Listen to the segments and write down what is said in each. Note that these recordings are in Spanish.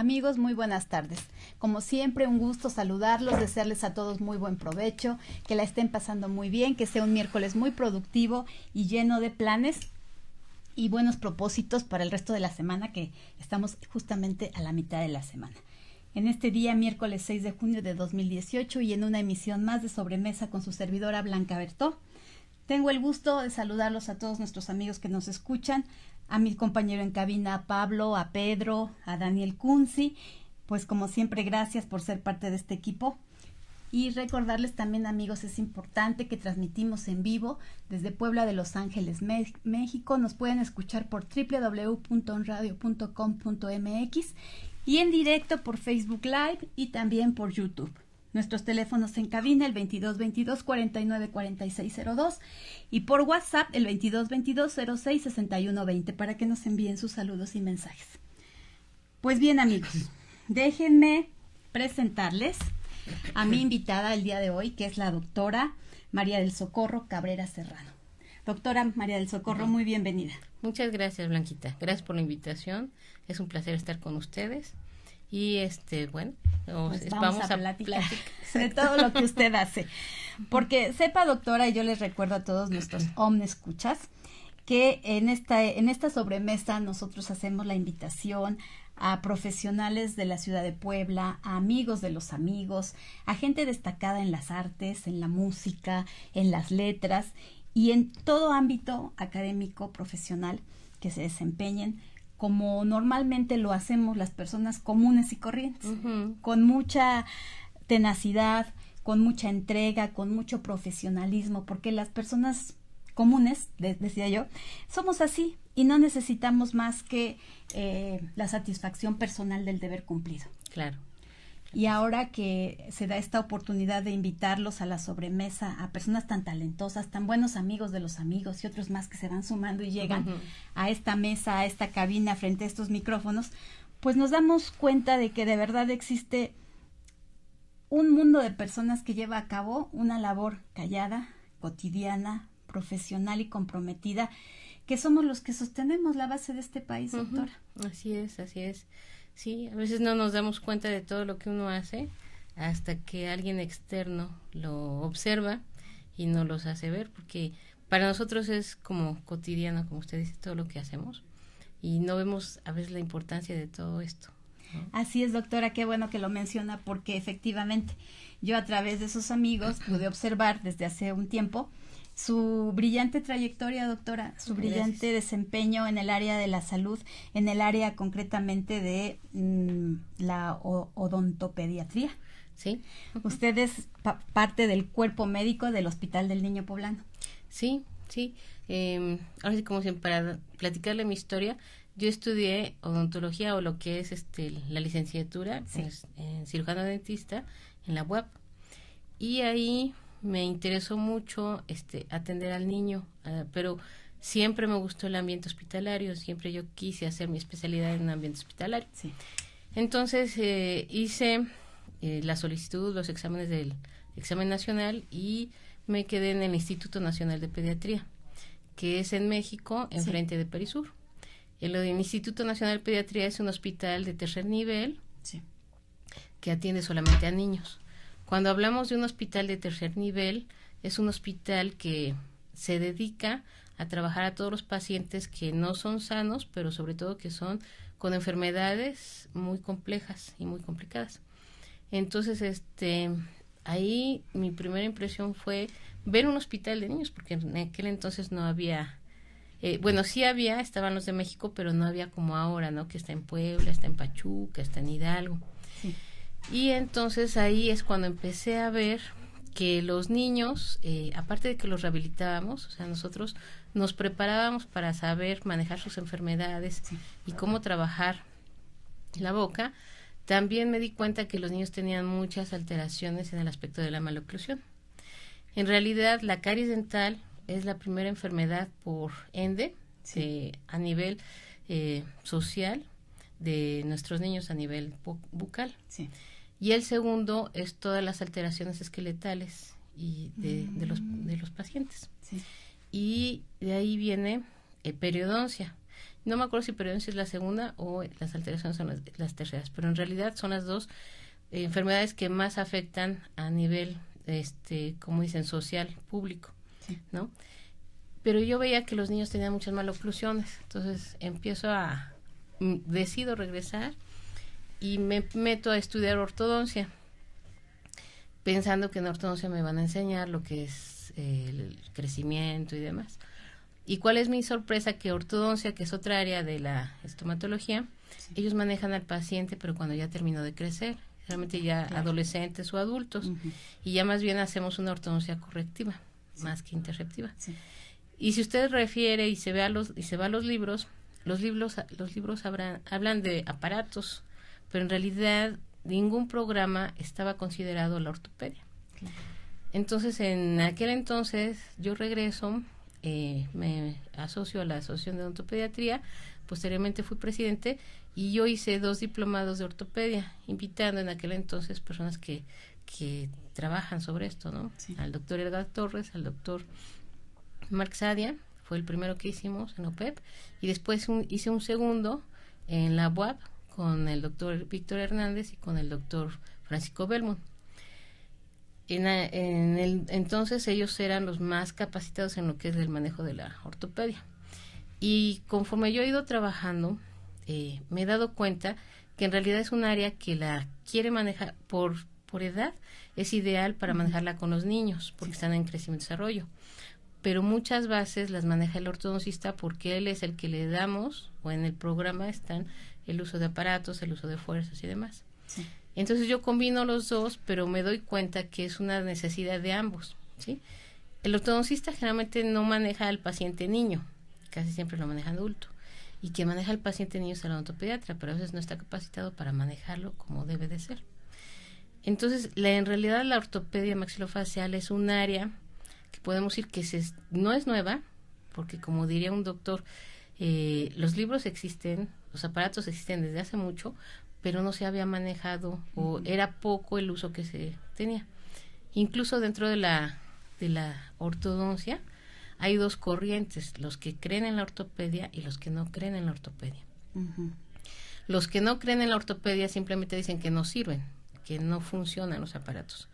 Amigos, muy buenas tardes. Como siempre, un gusto saludarlos, desearles a todos muy buen provecho, que la estén pasando muy bien, que sea un miércoles muy productivo y lleno de planes y buenos propósitos para el resto de la semana, que estamos justamente a la mitad de la semana. En este día, miércoles 6 de junio de 2018, y en una emisión más de Sobremesa con su servidora Blanca Bertó, tengo el gusto de saludarlos a todos nuestros amigos que nos escuchan, a mi compañero en cabina, a Pablo, a Pedro, a Daniel Kunzi, pues como siempre, gracias por ser parte de este equipo. Y recordarles también, amigos, es importante que transmitimos en vivo desde Puebla de Los Ángeles, México. Nos pueden escuchar por www.onradio.com.mx y en directo por Facebook Live y también por YouTube. Nuestros teléfonos en cabina, el 2222-494602 y por WhatsApp el 2222-066120 para que nos envíen sus saludos y mensajes. Pues bien, amigos, déjenme presentarles a mi invitada el día de hoy, que es la doctora María del Socorro Cabrera Serrano. Doctora María del Socorro, muy bienvenida. Muchas gracias, Blanquita. Gracias por la invitación. Es un placer estar con ustedes. Y bueno, pues vamos a platicar de todo lo que usted hace. Porque sepa, doctora, y yo les recuerdo a todos nuestros omnescuchas, que en esta sobremesa nosotros hacemos la invitación a profesionales de la ciudad de Puebla, a amigos de los amigos, a gente destacada en las artes, en la música, en las letras y en todo ámbito académico, profesional que se desempeñen como normalmente lo hacemos las personas comunes y corrientes, con mucha tenacidad, con mucha entrega, con mucho profesionalismo, porque las personas comunes, decía yo, somos así y no necesitamos más que la satisfacción personal del deber cumplido. Claro. Y ahora que se da esta oportunidad de invitarlos a la sobremesa, a personas tan talentosas, tan buenos amigos de los amigos y otros más que se van sumando y llegan a esta mesa, a esta cabina frente a estos micrófonos, pues nos damos cuenta de que de verdad existe un mundo de personas que lleva a cabo una labor callada, cotidiana, profesional y comprometida, que somos los que sostenemos la base de este país, doctora. Así es, así es. Sí, a veces no nos damos cuenta de todo lo que uno hace hasta que alguien externo lo observa y nos los hace ver, porque para nosotros es como cotidiano, como usted dice, todo lo que hacemos y no vemos a veces la importancia de todo esto, ¿no? Así es, doctora, qué bueno que lo menciona, porque efectivamente yo a través de sus amigos pude observar desde hace un tiempo su brillante trayectoria, doctora, su brillante desempeño en el área de la salud, en el área concretamente de la odontopediatría. Sí. Usted es parte del cuerpo médico del Hospital del Niño Poblano. Sí, sí. Ahora sí, como siempre, para platicarle mi historia, yo estudié odontología, o lo que es la licenciatura, en cirujano dentista en la UAP, y ahí me interesó mucho atender al niño, pero siempre me gustó el ambiente hospitalario, siempre yo quise hacer mi especialidad en un ambiente hospitalario. Sí. Entonces hice la solicitud, los exámenes del examen nacional y me quedé en el Instituto Nacional de Pediatría, que es en México, enfrente de Perisur. El Instituto Nacional de Pediatría es un hospital de tercer nivel que atiende solamente a niños. Cuando hablamos de un hospital de tercer nivel, es un hospital que se dedica a trabajar a todos los pacientes que no son sanos, pero sobre todo que son con enfermedades muy complejas y muy complicadas. Entonces, ahí mi primera impresión fue ver un hospital de niños, porque en aquel entonces no había, sí había, estaban los de México, pero no había como ahora, ¿no? Que está en Puebla, está en Pachuca, está en Hidalgo. Sí. Y entonces ahí es cuando empecé a ver que los niños, aparte de que los rehabilitábamos, o sea, nosotros nos preparábamos para saber manejar sus enfermedades y cómo trabajar la boca, también me di cuenta que los niños tenían muchas alteraciones en el aspecto de la maloclusión. En realidad, la caries dental es la primera enfermedad por ende a nivel social de nuestros niños a nivel bucal. Sí. Y el segundo es todas las alteraciones esqueletales y de los pacientes. Sí. Y de ahí viene periodoncia. No me acuerdo si periodontitis es la segunda o las alteraciones son las terceras, pero en realidad son las dos enfermedades que más afectan a nivel, como dicen, social, público, ¿no? Pero yo veía que los niños tenían muchas maloclusiones, entonces decido regresar y me meto a estudiar ortodoncia, pensando que en ortodoncia me van a enseñar lo que es el crecimiento y demás. ¿Y cuál es mi sorpresa? Que ortodoncia, que es otra área de la estomatología, ellos manejan al paciente, pero cuando ya terminó de crecer, realmente ya adolescentes o adultos, y ya más bien hacemos una ortodoncia correctiva, más que interceptiva. Sí. Y si usted refiere y se va a los libros, los libros hablan de aparatos, pero en realidad ningún programa estaba considerado la ortopedia. Claro. Entonces, en aquel entonces, yo regreso, me asocio a la Asociación de Odontopediatría, posteriormente fui presidente, y yo hice 2 diplomados de ortopedia, invitando en aquel entonces personas que trabajan sobre esto, ¿no? Sí. Al doctor Edgar Torres, al doctor Marc Sadia, fue el primero que hicimos en OPEP, y después hice un segundo en la UAP con el doctor Víctor Hernández y con el doctor Francisco Belmont. Entonces ellos eran los más capacitados en lo que es el manejo de la ortopedia. Y conforme yo he ido trabajando, me he dado cuenta que en realidad es un área que la quiere manejar por edad, es ideal para manejarla con los niños, porque están en crecimiento y desarrollo. Pero muchas bases las maneja el ortodoncista porque él es el que le damos, o en el programa están el uso de aparatos, el uso de fuerzas y demás. Sí. Entonces yo combino los dos, pero me doy cuenta que es una necesidad de ambos, ¿sí? El ortodoncista generalmente no maneja al paciente niño, casi siempre lo maneja adulto. Y quien maneja al paciente niño es el odontopediatra, pero a veces no está capacitado para manejarlo como debe de ser. Entonces, en realidad la ortopedia maxilofacial es un área que podemos decir que no es nueva, porque como diría un doctor, los libros existen, los aparatos existen desde hace mucho, pero no se había manejado o era poco el uso que se tenía. Incluso dentro de la ortodoncia hay 2 corrientes, los que creen en la ortopedia y los que no creen en la ortopedia. Los que no creen en la ortopedia simplemente dicen que no sirven, que no funcionan los aparatos.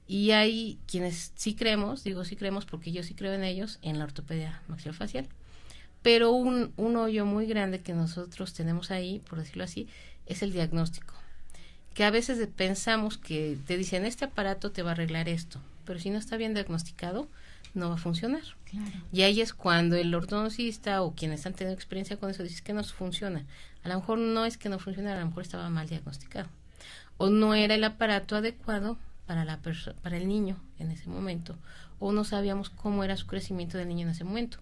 Y hay quienes sí creemos, digo sí creemos porque yo sí creo en ellos, en la ortopedia maxilofacial. Pero un hoyo muy grande que nosotros tenemos ahí, por decirlo así, es el diagnóstico. Que a veces pensamos que te dicen, este aparato te va a arreglar esto, pero si no está bien diagnosticado, no va a funcionar. Claro. Y ahí es cuando el ortodoncista o quienes han tenido experiencia con eso dicen que no funciona. A lo mejor no es que no funciona, a lo mejor estaba mal diagnosticado. O no era el aparato adecuado para el niño en ese momento, o no sabíamos cómo era su crecimiento del niño en ese momento,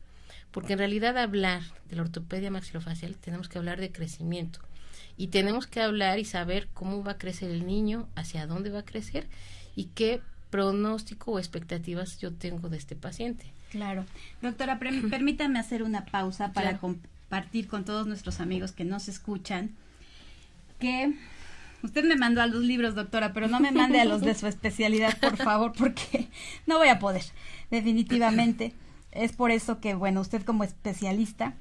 porque en realidad hablar de la ortopedia maxilofacial tenemos que hablar de crecimiento, y tenemos que hablar y saber cómo va a crecer el niño, hacia dónde va a crecer, y qué pronóstico o expectativas yo tengo de este paciente. Claro. Doctora, permítame hacer una pausa para compartir con todos nuestros amigos que nos escuchan que usted me mandó a los libros, doctora, pero no me mande a los de su especialidad, por favor, porque no voy a poder, definitivamente. Es por eso que, bueno, usted como especialista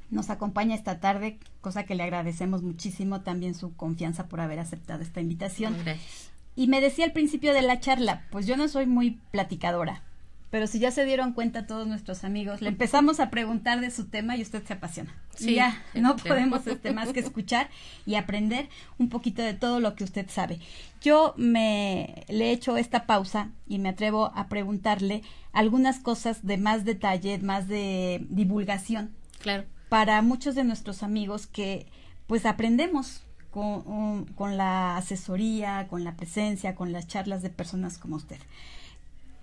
nos acompaña esta tarde, cosa que le agradecemos muchísimo, también su confianza por haber aceptado esta invitación. Gracias. Y me decía al principio de la charla, pues yo no soy muy platicadora, pero si ya se dieron cuenta todos nuestros amigos, le empezamos a preguntar de su tema y usted se apasiona. Sí, y ya no podemos más que escuchar y aprender un poquito de todo lo que usted sabe. Yo le he hecho esta pausa y me atrevo a preguntarle algunas cosas de más detalle, más de divulgación. Claro. Para muchos de nuestros amigos que pues aprendemos con la asesoría, con la presencia, con las charlas de personas como usted,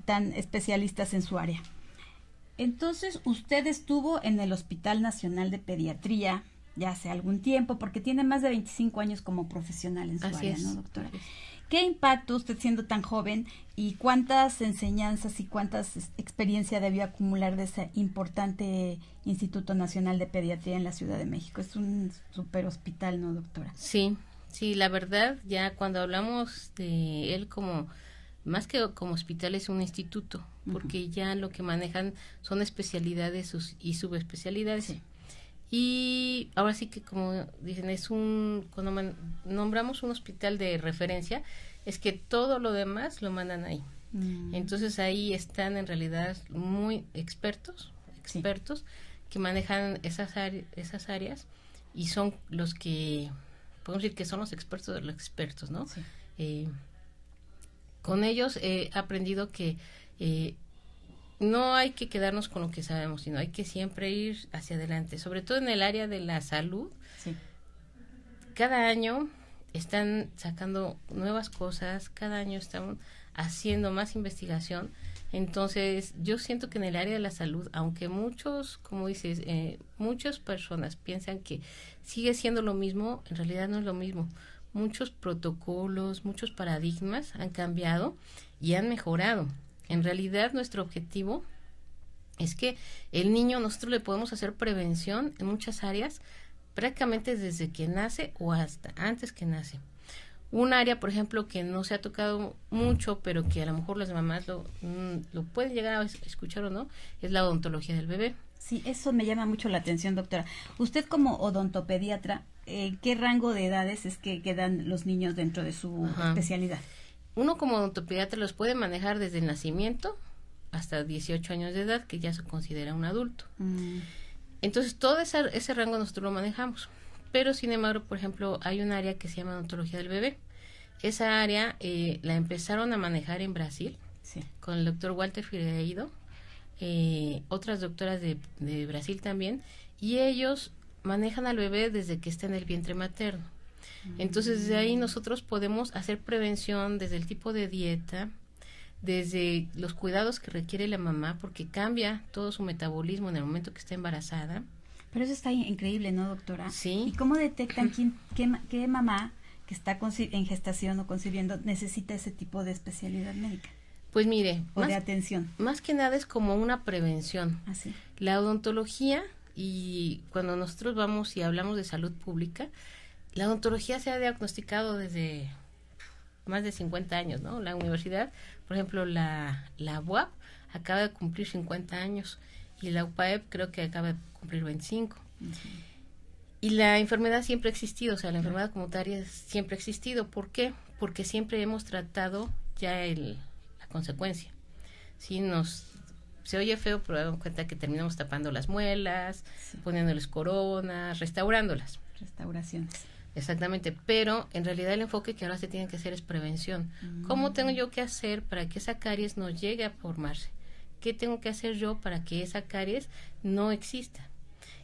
tan especialistas en su área. Entonces, usted estuvo en el Hospital Nacional de Pediatría ya hace algún tiempo, porque tiene más de 25 años como profesional en su área, ¿no, doctora? ¿Qué impacto usted siendo tan joven y cuántas enseñanzas y cuántas experiencia debió acumular de ese importante Instituto Nacional de Pediatría en la Ciudad de México? Es un super hospital, ¿no, doctora? Sí, la verdad, ya cuando hablamos de él más que como hospital es un instituto, porque ya lo que manejan son especialidades y subespecialidades. Sí. Y ahora sí que, como dicen, cuando nombramos un hospital de referencia, es que todo lo demás lo mandan ahí. Entonces ahí están en realidad muy expertos sí. que manejan esas áreas y son los que, podemos decir que son los expertos de los expertos, ¿no? Sí. Con ellos he aprendido que no hay que quedarnos con lo que sabemos, sino hay que siempre ir hacia adelante, sobre todo en el área de la salud. Sí. Cada año están sacando nuevas cosas, cada año están haciendo más investigación. Entonces, yo siento que en el área de la salud, aunque muchos, como dices, muchas personas piensan que sigue siendo lo mismo, en realidad no es lo mismo. Muchos protocolos, muchos paradigmas han cambiado y han mejorado. En realidad, nuestro objetivo es que el niño, nosotros le podemos hacer prevención en muchas áreas, prácticamente desde que nace o hasta antes que nace. Un área, por ejemplo, que no se ha tocado mucho, pero que a lo mejor las mamás lo pueden llegar a escuchar o no, es la odontología del bebé. Sí, eso me llama mucho la atención, doctora. Usted como odontopediatra, ¿qué rango de edades es que quedan los niños dentro de su especialidad? Uno como odontopediatra los puede manejar desde el nacimiento hasta 18 años de edad, que ya se considera un adulto. Entonces, todo ese rango nosotros lo manejamos. Pero, sin embargo, por ejemplo, hay un área que se llama odontología del bebé. Esa área la empezaron a manejar en Brasil, sí. con el doctor Walter Figueiredo, otras doctoras de Brasil también, y ellos manejan al bebé desde que está en el vientre materno. Entonces, desde ahí nosotros podemos hacer prevención desde el tipo de dieta, desde los cuidados que requiere la mamá, porque cambia todo su metabolismo en el momento que está embarazada. Pero eso está increíble, ¿no, doctora? Sí. ¿Y cómo detectan qué mamá que está en gestación o concibiendo necesita ese tipo de especialidad médica? Pues mire, o de atención. Más que nada es como una prevención. Así. La odontología, y cuando nosotros vamos y hablamos de salud pública, la odontología se ha diagnosticado desde más de 50 años, ¿no? La universidad, por ejemplo, la UAP acaba de cumplir 50 años y la UPAEP creo que acaba de cumplir 25. Y la enfermedad siempre ha existido, o sea, la enfermedad como tal siempre ha existido. ¿Por qué? Porque siempre hemos tratado ya la consecuencia. Sí, se oye feo, pero hagan cuenta que terminamos tapando las muelas, sí. poniéndoles coronas, restaurándolas. Restauraciones. Exactamente, pero en realidad el enfoque que ahora se tiene que hacer es prevención. ¿Cómo tengo yo que hacer para que esa caries no llegue a formarse? ¿Qué tengo que hacer yo para que esa caries no exista?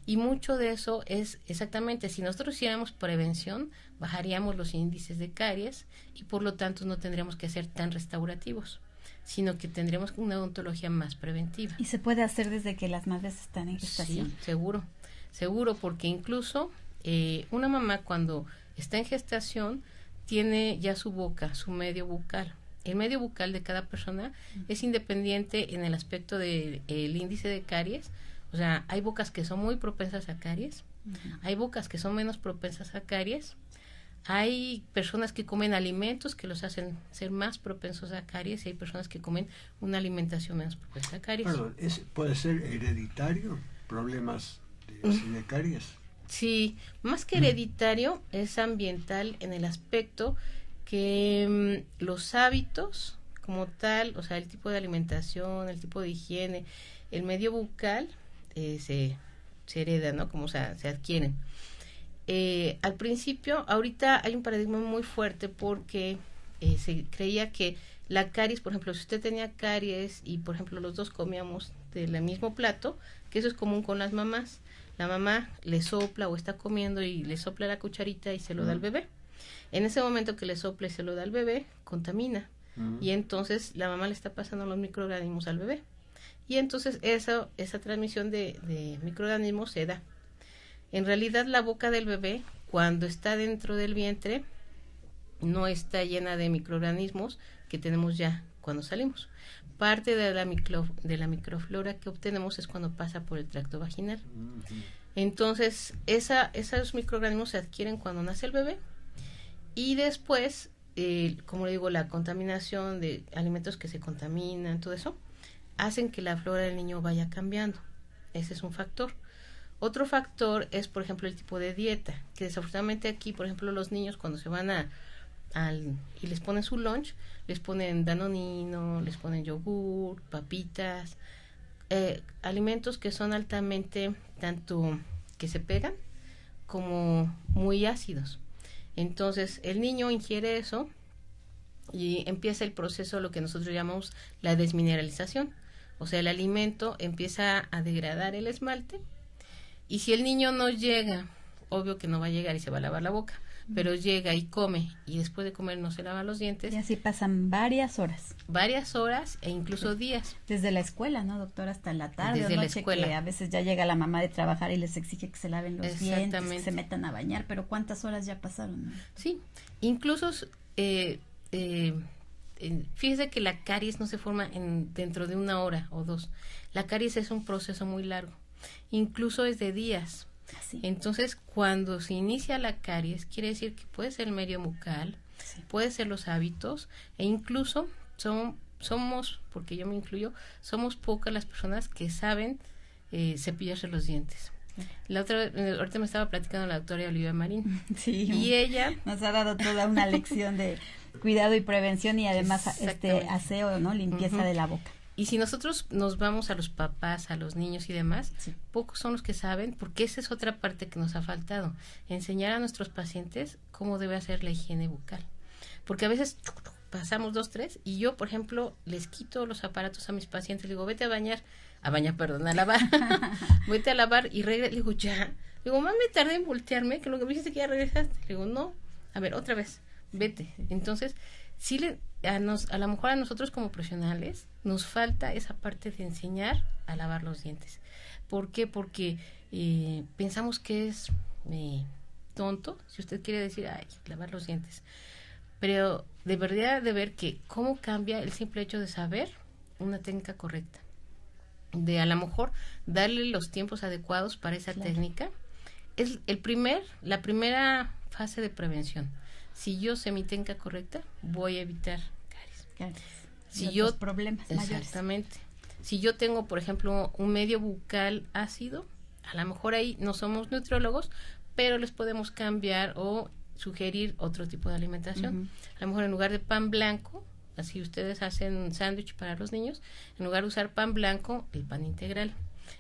Y mucho de eso es exactamente, si nosotros hiciéramos prevención, bajaríamos los índices de caries y por lo tanto no tendríamos que ser tan restaurativos, sino que tendríamos una odontología más preventiva. ¿Y se puede hacer desde que las madres están en gestación? Sí, seguro, porque incluso una mamá cuando está en gestación tiene ya su boca, su medio bucal. El medio bucal de cada persona es independiente en el aspecto del índice de caries. O sea, hay bocas que son muy propensas a caries, hay bocas que son menos propensas a caries, hay personas que comen alimentos que los hacen ser más propensos a caries y hay personas que comen una alimentación menos propensa a caries. Perdón, ¿puede ser hereditario? ¿Problemas de caries? Sí, más que hereditario, es ambiental en el aspecto que los hábitos como tal, o sea, el tipo de alimentación, el tipo de higiene, el medio bucal, se hereda, ¿no? Como se adquieren. Al principio, ahorita hay un paradigma muy fuerte porque se creía que la caries, por ejemplo, si usted tenía caries y, por ejemplo, los dos comíamos del mismo plato, que eso es común con las mamás. La mamá le sopla o está comiendo y le sopla la cucharita y se lo da al bebé. En ese momento que le sopla y se lo da al bebé, contamina. Y entonces la mamá le está pasando los microorganismos al bebé. Y entonces esa transmisión de microorganismos se da. En realidad la boca del bebé, cuando está dentro del vientre, no está llena de microorganismos que tenemos ya cuando salimos. Parte de la microflora que obtenemos es cuando pasa por el tracto vaginal. Entonces, esos microorganismos se adquieren cuando nace el bebé y después, como le digo, la contaminación de alimentos que se contaminan, todo eso, hacen que la flora del niño vaya cambiando. Ese es un factor. Otro factor es, por ejemplo, el tipo de dieta, que desafortunadamente aquí, por ejemplo, los niños cuando se van y les ponen su lunch, les ponen danonino, les ponen yogur, papitas, alimentos que son altamente, tanto que se pegan, como muy ácidos. Entonces, el niño ingiere eso y empieza el proceso, lo que nosotros llamamos la desmineralización. O sea, el alimento empieza a degradar el esmalte, y si el niño no llega, obvio que no va a llegar y se va a lavar la boca, pero llega y come, y después de comer no se lava los dientes. Y así pasan varias horas. Varias horas e incluso días. Desde la escuela, ¿no, doctora? Hasta la tarde Desde o la noche, escuela. que a veces ya llega la mamá de trabajar y les exige que se laven los dientes, que se metan a bañar, pero ¿cuántas horas ya pasaron? ¿No? Sí, incluso fíjese que la caries no se forma dentro de 1 hora o 2. La caries es un proceso muy largo, incluso es de días. Así. Entonces, cuando se inicia la caries, quiere decir que puede ser el medio bucal, sí, puede ser los hábitos, e incluso somos, porque yo me incluyo, somos pocas las personas que saben cepillarse los dientes. Ahorita me estaba platicando la doctora Olivia Marín, sí, y ella nos ha dado toda una lección de cuidado y prevención, y además aseo, ¿no? Limpieza de la boca. Y si nosotros nos vamos a los papás, a los niños y demás, sí, pocos son los que saben, porque esa es otra parte que nos ha faltado, enseñar a nuestros pacientes cómo debe hacer la higiene bucal. Porque a veces pasamos 2, 3, y yo, por ejemplo, les quito los aparatos a mis pacientes, les digo, vete a lavar, vete a lavar, y le digo, ya. Le digo, más me tardé en voltearme, que lo que me dijiste que ya regresaste. Le digo, no, a ver, otra vez, vete. Entonces, sí, a lo mejor a nosotros como profesionales nos falta esa parte de enseñar a lavar los dientes. ¿Por qué? Porque pensamos que es tonto, si usted quiere decir, ay, lavar los dientes. Pero de verdad de ver que cómo cambia el simple hecho de saber una técnica correcta. De a lo mejor darle los tiempos adecuados para esa técnica. Es la primera fase de prevención. Si yo sé mi técnica correcta, voy a evitar caries. Si yo problemas exactamente. Mayores. Si yo tengo, por ejemplo, un medio bucal ácido, a lo mejor ahí no somos nutriólogos, pero les podemos cambiar o sugerir otro tipo de alimentación. A lo mejor en lugar de pan blanco, así ustedes hacen un sándwich para los niños, en lugar de usar pan blanco, el pan integral.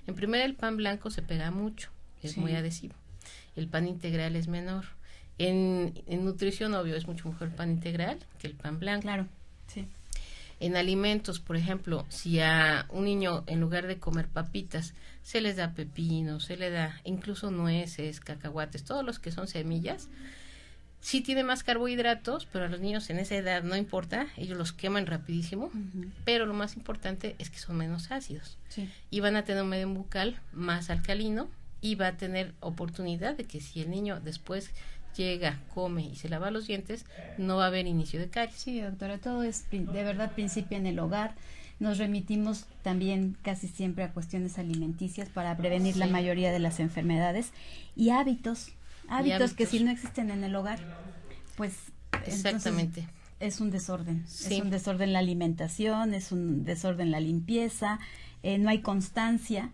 En primera, el pan blanco se pega mucho, es muy adhesivo. El pan integral es menor. En nutrición, obvio, es mucho mejor el pan integral que el pan blanco. Claro, sí. En alimentos, por ejemplo, si a un niño, en lugar de comer papitas, se les da pepino, se le da incluso nueces, cacahuates, todos los que son semillas, sí tiene más carbohidratos, pero a los niños en esa edad no importa, ellos los queman rapidísimo, pero lo más importante es que son menos ácidos. Sí. Y van a tener un medio bucal más alcalino, y va a tener oportunidad de que si el niño después llega, come y se lava los dientes, no va a haber inicio de caries. Sí, doctora, todo es de verdad principio en el hogar. Nos remitimos también casi siempre a cuestiones alimenticias para prevenir la mayoría de las enfermedades, y hábitos que si no existen en el hogar, pues exactamente es un desorden. Es un desorden la alimentación, es un desorden la limpieza, no hay constancia.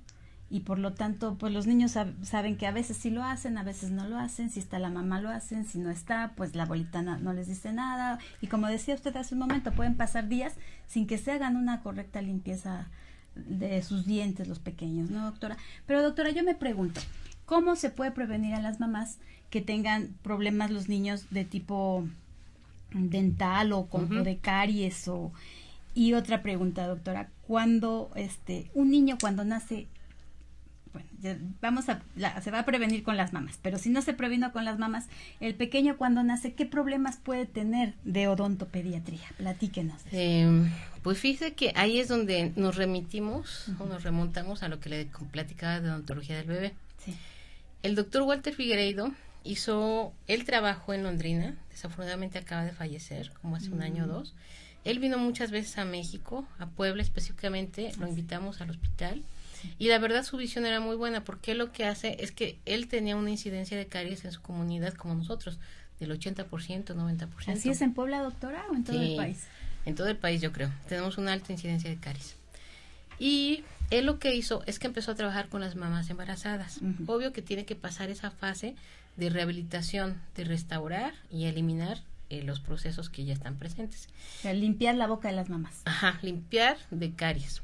Y por lo tanto, pues los niños saben que a veces sí lo hacen, a veces no lo hacen. Si está la mamá lo hacen, si no está, pues la abuelita no les dice nada. Y como decía usted hace un momento, pueden pasar días sin que se hagan una correcta limpieza de sus dientes los pequeños, ¿no, doctora? Pero doctora, yo me pregunto, ¿cómo se puede prevenir a las mamás que tengan problemas los niños de tipo dental o de caries? Y otra pregunta, doctora, cuando un niño cuando nace, bueno, se va a prevenir con las mamás, pero si no se previno con las mamás, el pequeño cuando nace, ¿qué problemas puede tener de odontopediatría? Platíquenos. Pues fíjese que ahí es donde nos remitimos o nos remontamos a lo que le platicaba de odontología del bebé. Sí. El doctor Walter Figueiredo él trabajó en Londrina, desafortunadamente acaba de fallecer, como hace un año o 2. Él vino muchas veces a México, a Puebla específicamente, lo invitamos al hospital. Y la verdad su visión era muy buena, porque lo que hace es que él tenía una incidencia de caries en su comunidad como nosotros, del 80%, 90%. ¿Así es en Puebla, doctora, o en todo el país? En todo el país, yo creo. Tenemos una alta incidencia de caries. Y Él lo que hizo es que empezó a trabajar con las mamás embarazadas. Obvio que tiene que pasar esa fase de rehabilitación, de restaurar y eliminar los procesos que ya están presentes. O sea, limpiar la boca de las mamás. Ajá, limpiar de caries.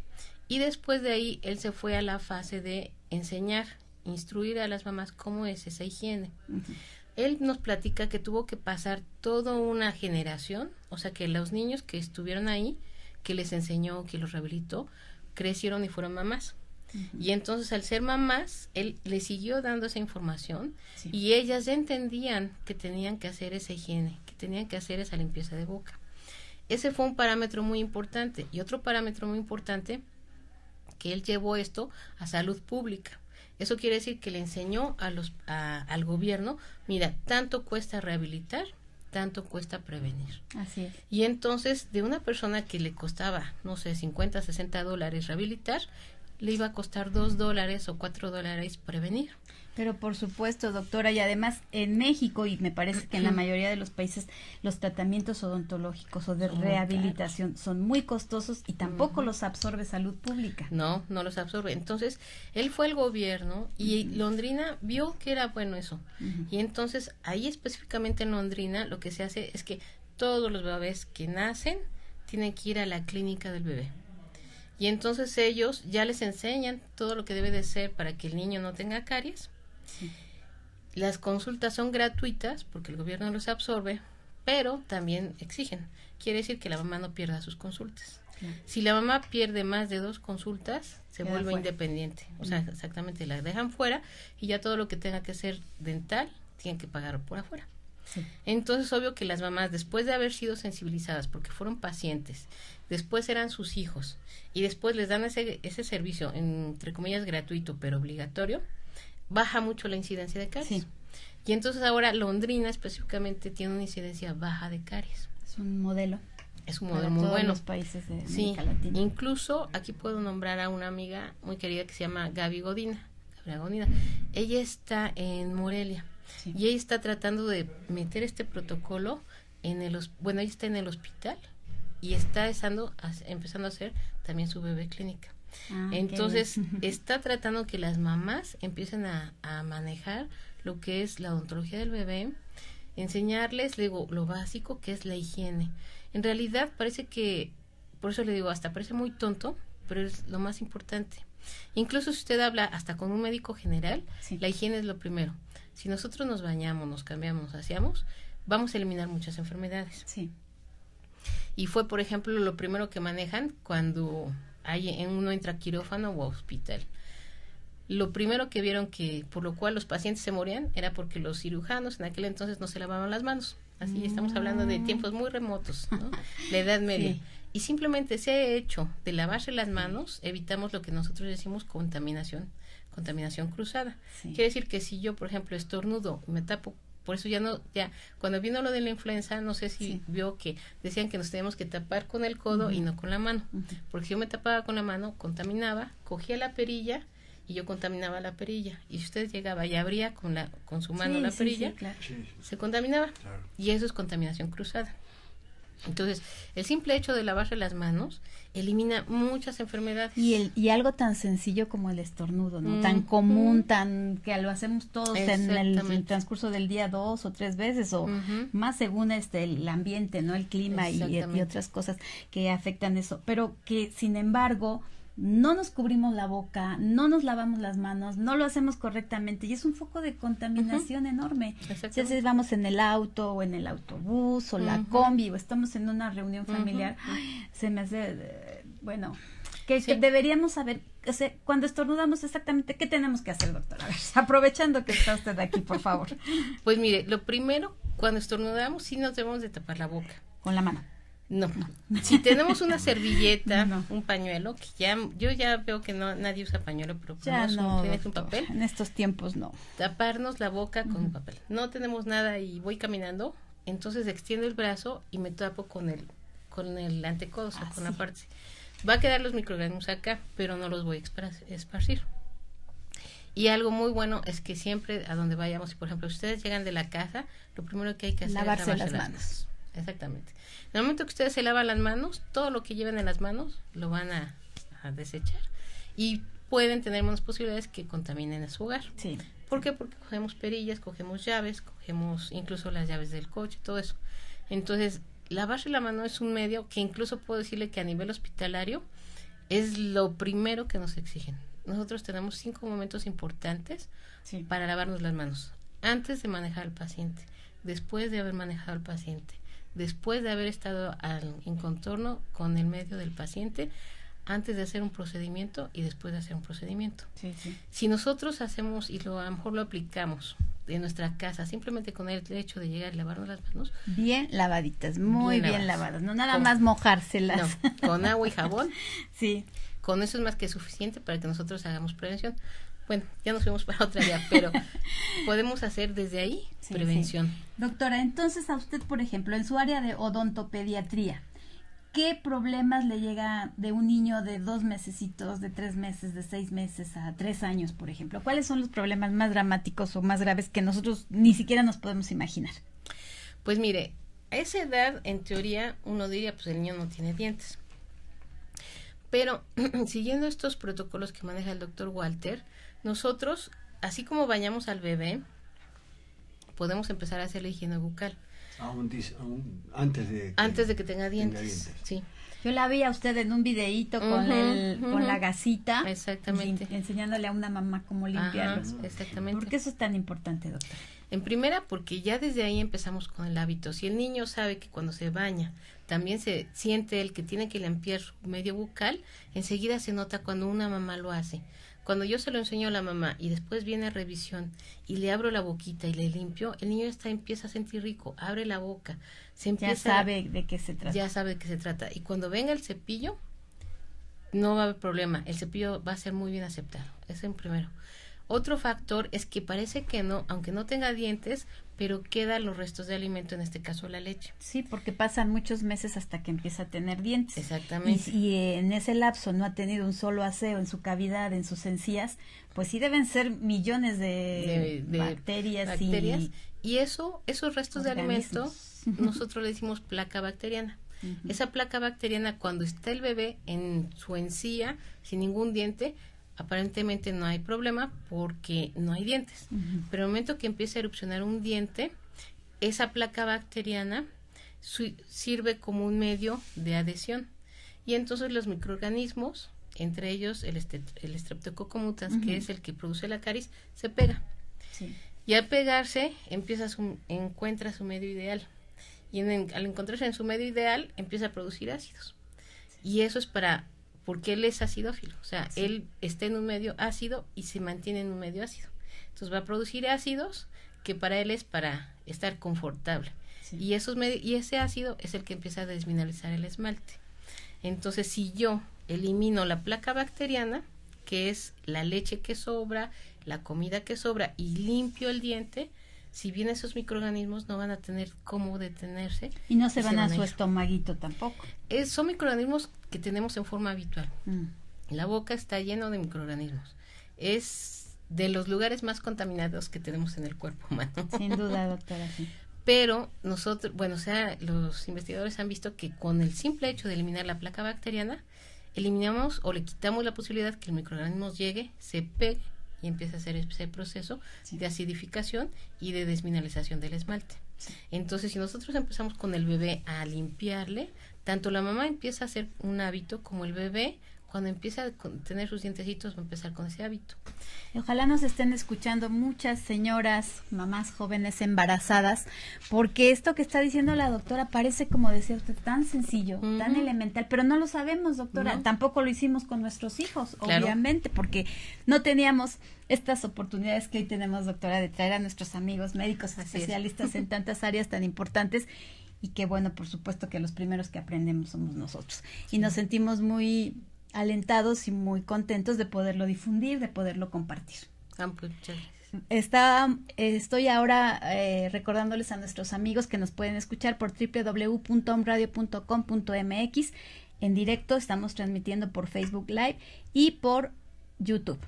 Y después de ahí, él se fue a la fase de enseñar, instruir a las mamás cómo es esa higiene. Él nos platica que tuvo que pasar toda una generación, o sea, que los niños que estuvieron ahí, que les enseñó, que los rehabilitó, crecieron y fueron mamás. Y entonces, al ser mamás, él les siguió dando esa información y ellas ya entendían que tenían que hacer esa higiene, que tenían que hacer esa limpieza de boca. Ese fue un parámetro muy importante. Y otro parámetro muy importante, que él llevó esto a salud pública. Eso quiere decir que le enseñó al gobierno, mira, tanto cuesta rehabilitar, tanto cuesta prevenir. Así es. Y entonces, de una persona que le costaba, no sé, $50, $60 rehabilitar, le iba a costar $2 o $4 prevenir. Pero por supuesto, doctora, y además en México, y me parece que en la mayoría de los países, los tratamientos odontológicos o de rehabilitación son muy costosos y tampoco los absorbe salud pública. No los absorbe. Entonces, él fue al gobierno y Londrina vio que era bueno eso. Y entonces, ahí específicamente en Londrina, lo que se hace es que todos los bebés que nacen tienen que ir a la clínica del bebé. Y entonces ellos ya les enseñan todo lo que debe de ser para que el niño no tenga caries. Las consultas son gratuitas porque el gobierno los absorbe, pero también exigen. Quiere decir que la mamá no pierda sus consultas. Si la mamá pierde más de 2 consultas, se vuelve fuera. Independiente. O sea, exactamente, la dejan fuera y ya todo lo que tenga que ser dental, tienen que pagar por afuera. Entonces, obvio que las mamás, después de haber sido sensibilizadas, porque fueron pacientes, después eran sus hijos, y después les dan ese servicio, entre comillas, gratuito, pero obligatorio, baja mucho la incidencia de caries. Y entonces ahora Londrina específicamente tiene una incidencia baja de caries. Es un modelo. Es un modelo muy bueno. Los países de América Latina. Incluso aquí puedo nombrar a una amiga muy querida que se llama Gaby Godina. Ella está en Morelia. Y ella está tratando de meter este protocolo ella está en el hospital y está empezando a hacer también su bebé clínica. Entonces, está tratando que las mamás empiecen a manejar lo que es la odontología del bebé, enseñarles, lo básico que es la higiene. En realidad parece que, por eso le digo, hasta parece muy tonto, pero es lo más importante. Incluso si usted habla hasta con un médico general, la higiene es lo primero. Si nosotros nos bañamos, nos cambiamos, nos aseamos, vamos a eliminar muchas enfermedades. Y fue, por ejemplo, lo primero que manejan cuando uno entra a quirófano o a hospital. Lo primero que vieron que por lo cual los pacientes se morían era porque los cirujanos en aquel entonces no se lavaban las manos. Así estamos hablando de tiempos muy remotos, ¿no? La Edad Media. Y simplemente ese hecho de lavarse las manos, evitamos lo que nosotros decimos contaminación cruzada. Quiere decir que si yo, por ejemplo, estornudo y me tapo, por eso cuando vino lo de la influenza, no sé si vio que decían que nos teníamos que tapar con el codo y no con la mano, porque si yo me tapaba con la mano, contaminaba, cogía la perilla y yo contaminaba la perilla, y si usted llegaba y abría con su mano la perilla, se contaminaba, y eso es contaminación cruzada. Entonces, el simple hecho de lavarse las manos elimina muchas enfermedades. Y algo tan sencillo como el estornudo, ¿no? Tan común, tan que lo hacemos todos en el transcurso del día 2 o 3 veces, o más según el ambiente, ¿no? El clima y otras cosas que afectan eso. Pero que, sin embargo, no nos cubrimos la boca, no nos lavamos las manos, no lo hacemos correctamente y es un foco de contaminación enorme. Ya si vamos en el auto o en el autobús o la combi o estamos en una reunión familiar, se me hace, que deberíamos saber, cuando estornudamos exactamente qué tenemos que hacer, doctora. A ver, aprovechando que está usted aquí, por favor. Pues mire, lo primero, cuando estornudamos sí nos debemos de tapar la boca. Con la mano. No. Si tenemos una servilleta, un pañuelo, que yo ya veo que nadie usa pañuelo, pero tienes un papel. En estos tiempos no. Taparnos la boca con un papel. No tenemos nada y voy caminando, entonces extiendo el brazo y me tapo con el antecodo, o sea, con la parte. Va a quedar los microorganismos acá, pero no los voy a esparcir. Y algo muy bueno es que siempre a donde vayamos, si por ejemplo ustedes llegan de la casa, lo primero que hay que hacer es lavarse las manos. Exactamente. En el momento que ustedes se lavan las manos, todo lo que lleven en las manos lo van a desechar y pueden tener menos posibilidades que contaminen a su hogar. Sí. ¿Por qué? Porque cogemos perillas, cogemos llaves, cogemos incluso las llaves del coche, todo eso. Entonces, lavarse la mano es un medio que incluso puedo decirle que a nivel hospitalario es lo primero que nos exigen. Nosotros tenemos 5 momentos importantes para lavarnos las manos. Antes de manejar al paciente, después de haber manejado al paciente, después de haber estado en contorno con el medio del paciente, antes de hacer un procedimiento y después de hacer un procedimiento. Sí, sí. Si nosotros hacemos y a lo mejor lo aplicamos en nuestra casa, simplemente con el hecho de llegar y lavarnos las manos. Bien lavaditas, muy bien lavadas, no nada más mojárselas. No, con agua y jabón. Sí. Con eso es más que suficiente para que nosotros hagamos prevención. Bueno, ya nos fuimos para otra área, pero podemos hacer desde ahí prevención. Sí. Doctora, entonces a usted, por ejemplo, en su área de odontopediatría, ¿qué problemas le llega de un niño de 2 mesecitos, de 3 meses, de 6 meses a 3 años, por ejemplo? ¿Cuáles son los problemas más dramáticos o más graves que nosotros ni siquiera nos podemos imaginar? Pues mire, a esa edad, en teoría, uno diría, pues el niño no tiene dientes. Pero siguiendo estos protocolos que maneja el doctor Walter, nosotros, así como bañamos al bebé, podemos empezar a hacer la higiene bucal. Antes de que tenga dientes. Sí. Yo la vi a usted en un videíto con la gasita. Exactamente. Enseñándole a una mamá cómo limpiarlos. Exactamente. ¿Por qué eso es tan importante, doctora? En primera, porque ya desde ahí empezamos con el hábito. Si el niño sabe que cuando se baña también se siente él que tiene que limpiar su medio bucal, enseguida se nota cuando una mamá lo hace. Cuando yo se lo enseño a la mamá y después viene a revisión y le abro la boquita y le limpio, el niño empieza a sentir rico, abre la boca, ya sabe de qué se trata. Ya sabe de qué se trata. Y cuando venga el cepillo, no va a haber problema. El cepillo va a ser muy bien aceptado. Ese es el primero. Otro factor es que parece que no, aunque no tenga dientes, pero quedan los restos de alimento, en este caso la leche. Sí, porque pasan muchos meses hasta que empieza a tener dientes. Exactamente. Y en ese lapso no ha tenido un solo aseo en su cavidad, en sus encías, pues sí deben ser millones de bacterias. Y esos restos de alimento, nosotros le decimos placa bacteriana. Esa placa bacteriana, cuando está el bebé en su encía, sin ningún diente, aparentemente no hay problema porque no hay dientes. Pero el momento que empieza a erupcionar un diente, esa placa bacteriana sirve como un medio de adhesión. Y entonces los microorganismos, entre ellos el Streptococcus mutans, que es el que produce la caries, se pega. Sí. Y al pegarse, encuentra su medio ideal. Y al encontrarse en su medio ideal, empieza a producir ácidos. Sí. Y eso es porque él es acidófilo, o sea, él está en un medio ácido y se mantiene en un medio ácido. Entonces va a producir ácidos que para él es para estar confortable. Sí. Y ese ácido es el que empieza a desmineralizar el esmalte. Entonces, si yo elimino la placa bacteriana, que es la leche que sobra, la comida que sobra, y limpio el diente, si bien esos microorganismos no van a tener cómo detenerse. Y no se van a su estomaguito tampoco. Son microorganismos que tenemos en forma habitual. La boca está llena de microorganismos. Es de los lugares más contaminados que tenemos en el cuerpo humano. Sin duda, doctora, sí. Pero nosotros, los investigadores han visto que con el simple hecho de eliminar la placa bacteriana, eliminamos o le quitamos la posibilidad que el microorganismo llegue, se pegue y empieza a hacer ese proceso de acidificación y de desmineralización del esmalte. Sí. Entonces, si nosotros empezamos con el bebé a limpiarle, tanto la mamá empieza a hacer un hábito como el bebé, cuando empieza a tener sus dientecitos, va a empezar con ese hábito. Ojalá nos estén escuchando muchas señoras, mamás jóvenes embarazadas, porque esto que está diciendo la doctora parece, como decía usted, tan sencillo, tan elemental, pero no lo sabemos, doctora. No. Tampoco lo hicimos con nuestros hijos, claro. Obviamente, porque no teníamos estas oportunidades que hoy tenemos, doctora, de traer a nuestros amigos médicos especialistas en tantas áreas tan importantes, y que bueno, por supuesto que los primeros que aprendemos somos nosotros. Sí. Y nos sentimos muy alentados y muy contentos de poderlo difundir, de poderlo compartir. Estoy ahora recordándoles a nuestros amigos que nos pueden escuchar por www.omradio.com.mx. En directo estamos transmitiendo por Facebook Live y por YouTube.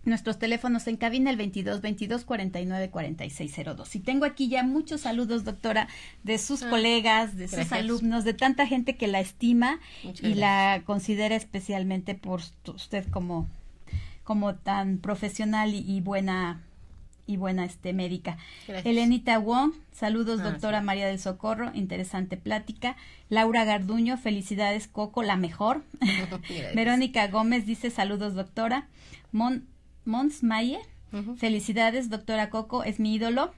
Nuestros teléfonos en cabina, el 22-22-49-4602. Y tengo aquí ya muchos saludos, doctora, de sus colegas, de sus alumnos, de tanta gente que la estima y la considera especialmente por usted como tan profesional y buena médica. Gracias. Elenita Wong, saludos doctora sí. María del Socorro, interesante plática. Laura Garduño, felicidades Coco, la mejor. Verónica Gómez dice saludos doctora. Mons Mayer, felicidades doctora Coco, es mi ídolo.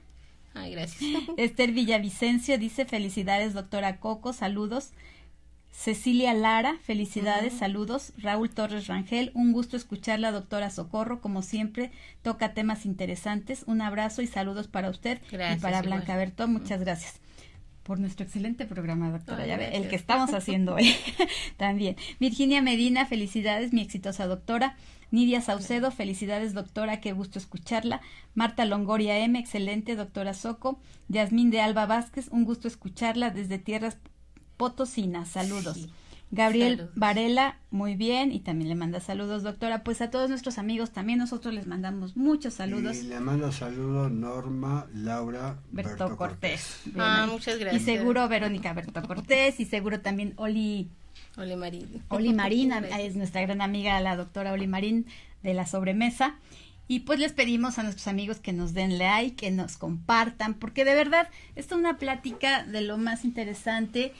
Ay, gracias. Esther Villavicencio dice felicidades doctora Coco, saludos. Cecilia Lara, felicidades, saludos. Raúl Torres Rangel, un gusto escucharla, doctora Socorro, como siempre, toca temas interesantes. Un abrazo y saludos para usted. Gracias, y para igual. Blanca Bertón, muchas gracias por nuestro excelente programa, doctora. Ay, Ya ve, gracias. el que estamos haciendo hoy también. Virginia Medina, felicidades, mi exitosa doctora. Nidia Saucedo, felicidades, doctora, qué gusto escucharla. Marta Longoria M, excelente, doctora Soco. Yasmín de Alba Vázquez, un gusto escucharla desde tierras potosinas, saludos. Sí. Gabriel Saludos. Varela, muy bien, y también le manda saludos, doctora. Pues a todos nuestros amigos también nosotros les mandamos muchos saludos. Y le manda saludos Norma Laura Berto Cortés. Bien, Ah, ahí. muchas gracias. Y seguro Verónica Berto Cortés, y seguro también Oli Marín, es nuestra gran amiga, la doctora Oli Marín de la sobremesa. Y pues les pedimos a nuestros amigos que nos den like, que nos compartan, porque de verdad, esta es una plática de lo más interesante.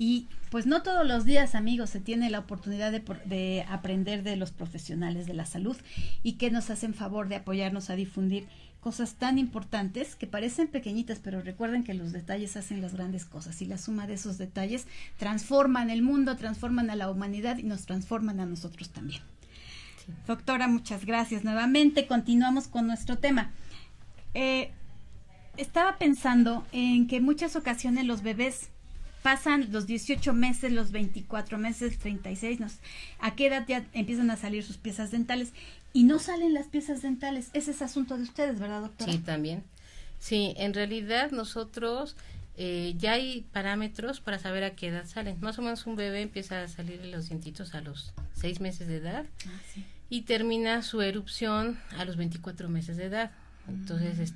Y pues no todos los días, amigos, se tiene la oportunidad de aprender de los profesionales de la salud y que nos hacen favor de apoyarnos a difundir cosas tan importantes que parecen pequeñitas, pero recuerden que los detalles hacen las grandes cosas y la suma de esos detalles transforman el mundo, transforman a la humanidad y nos transforman a nosotros también. Sí. Doctora, muchas gracias nuevamente. Continuamos con nuestro tema. Estaba pensando en que en muchas ocasiones los bebés pasan los 18 meses, los 24 meses, 36, ¿a qué edad ya empiezan a salir sus piezas dentales? Y no salen las piezas dentales. Ese es asunto de ustedes, ¿verdad, doctora? Sí, también. Sí, en realidad nosotros ya hay parámetros para saber a qué edad salen. Más o menos un bebé empieza a salir los dientitos a los 6 meses de edad Sí. y termina su erupción a los 24 meses de edad. Entonces,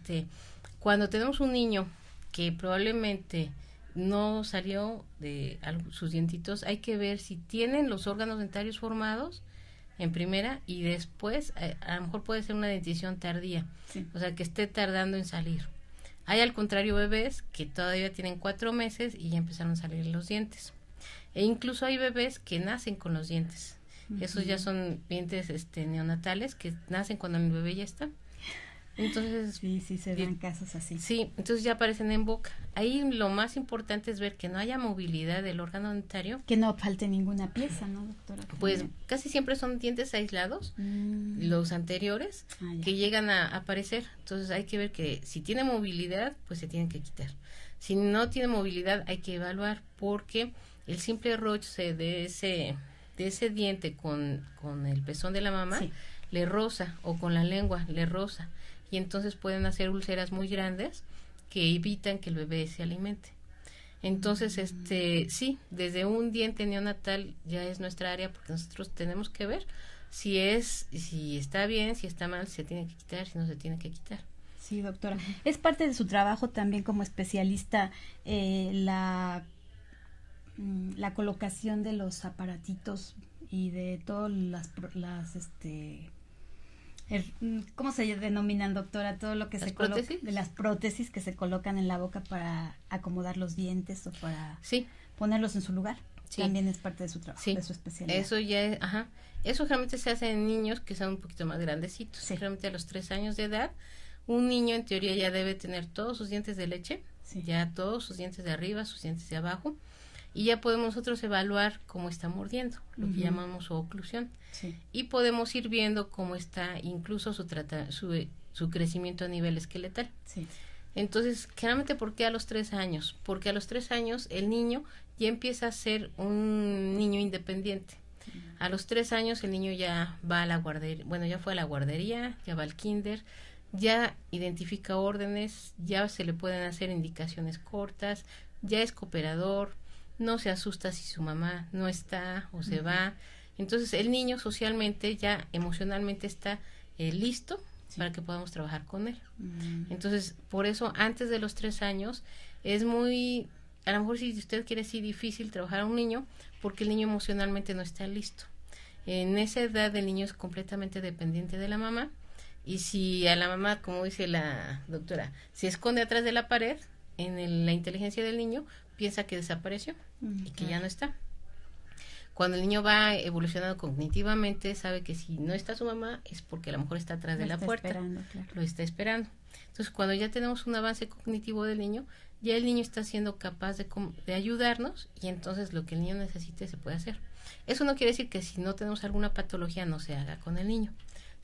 cuando tenemos un niño que probablemente no salió de sus dientitos, hay que ver si tienen los órganos dentarios formados en primera y después a lo mejor puede ser una dentición tardía, Sí. o sea que esté tardando en salir. Hay al contrario bebés que todavía tienen 4 meses y ya empezaron a salir los dientes, e incluso hay bebés que nacen con los dientes. Esos ya son dientes neonatales que nacen cuando el bebé ya está. Entonces sí, se dan casos así. Sí, entonces ya aparecen en boca. Ahí lo más importante es ver que no haya movilidad del órgano dentario. Que no falte ninguna pieza, ¿no, doctora? Pues casi siempre son dientes aislados, los anteriores, que llegan a aparecer. Entonces hay que ver que si tiene movilidad, pues se tienen que quitar. Si no tiene movilidad, hay que evaluar, porque el simple roce de ese diente con el pezón de la mamá le roza, o con la lengua le roza. Y entonces pueden hacer úlceras muy grandes que evitan que el bebé se alimente. Entonces, sí, desde un diente neonatal ya es nuestra área, porque nosotros tenemos que ver si está bien, si está mal, si se tiene que quitar, si no se tiene que quitar. Sí, doctora. Es parte de su trabajo también como especialista la colocación de los aparatitos y de todas las ¿cómo se denominan, doctora? Todo lo que se coloca, de las prótesis que se colocan en la boca para acomodar los dientes o para ponerlos en su lugar. Sí. También es parte de su trabajo, de su especialidad. Eso ya es, eso realmente se hace en niños que son un poquito más grandecitos. Realmente a los 3 años de edad, un niño en teoría ya debe tener todos sus dientes de leche, ya todos sus dientes de arriba, sus dientes de abajo, y ya podemos nosotros evaluar cómo está mordiendo, lo que llamamos su oclusión. Sí. Y podemos ir viendo cómo está incluso su crecimiento a nivel esqueletal. Sí. Entonces, generalmente, ¿por qué a los 3 años? Porque a los 3 años el niño ya empieza a ser un niño independiente. A los 3 años el niño ya va a la guardería, ya fue a la guardería, ya va al kinder, ya identifica órdenes, ya se le pueden hacer indicaciones cortas, ya es cooperador, no se asusta si su mamá no está o se va. Entonces el niño socialmente ya emocionalmente está listo para que podamos trabajar con él. Entonces, por eso, antes de los 3 años, es muy, a lo mejor si usted quiere decir difícil trabajar a un niño, porque el niño emocionalmente no está listo. En esa edad el niño es completamente dependiente de la mamá, y si a la mamá, como dice la doctora, se esconde atrás de la pared, la inteligencia del niño piensa que desapareció y que ya no está. Cuando el niño va evolucionando cognitivamente, sabe que si no está su mamá es porque a lo mejor está atrás de la puerta, lo está esperando. Entonces, cuando ya tenemos un avance cognitivo del niño, ya el niño está siendo capaz de ayudarnos, y entonces lo que el niño necesite se puede hacer. Eso no quiere decir que si no tenemos alguna patología no se haga con el niño.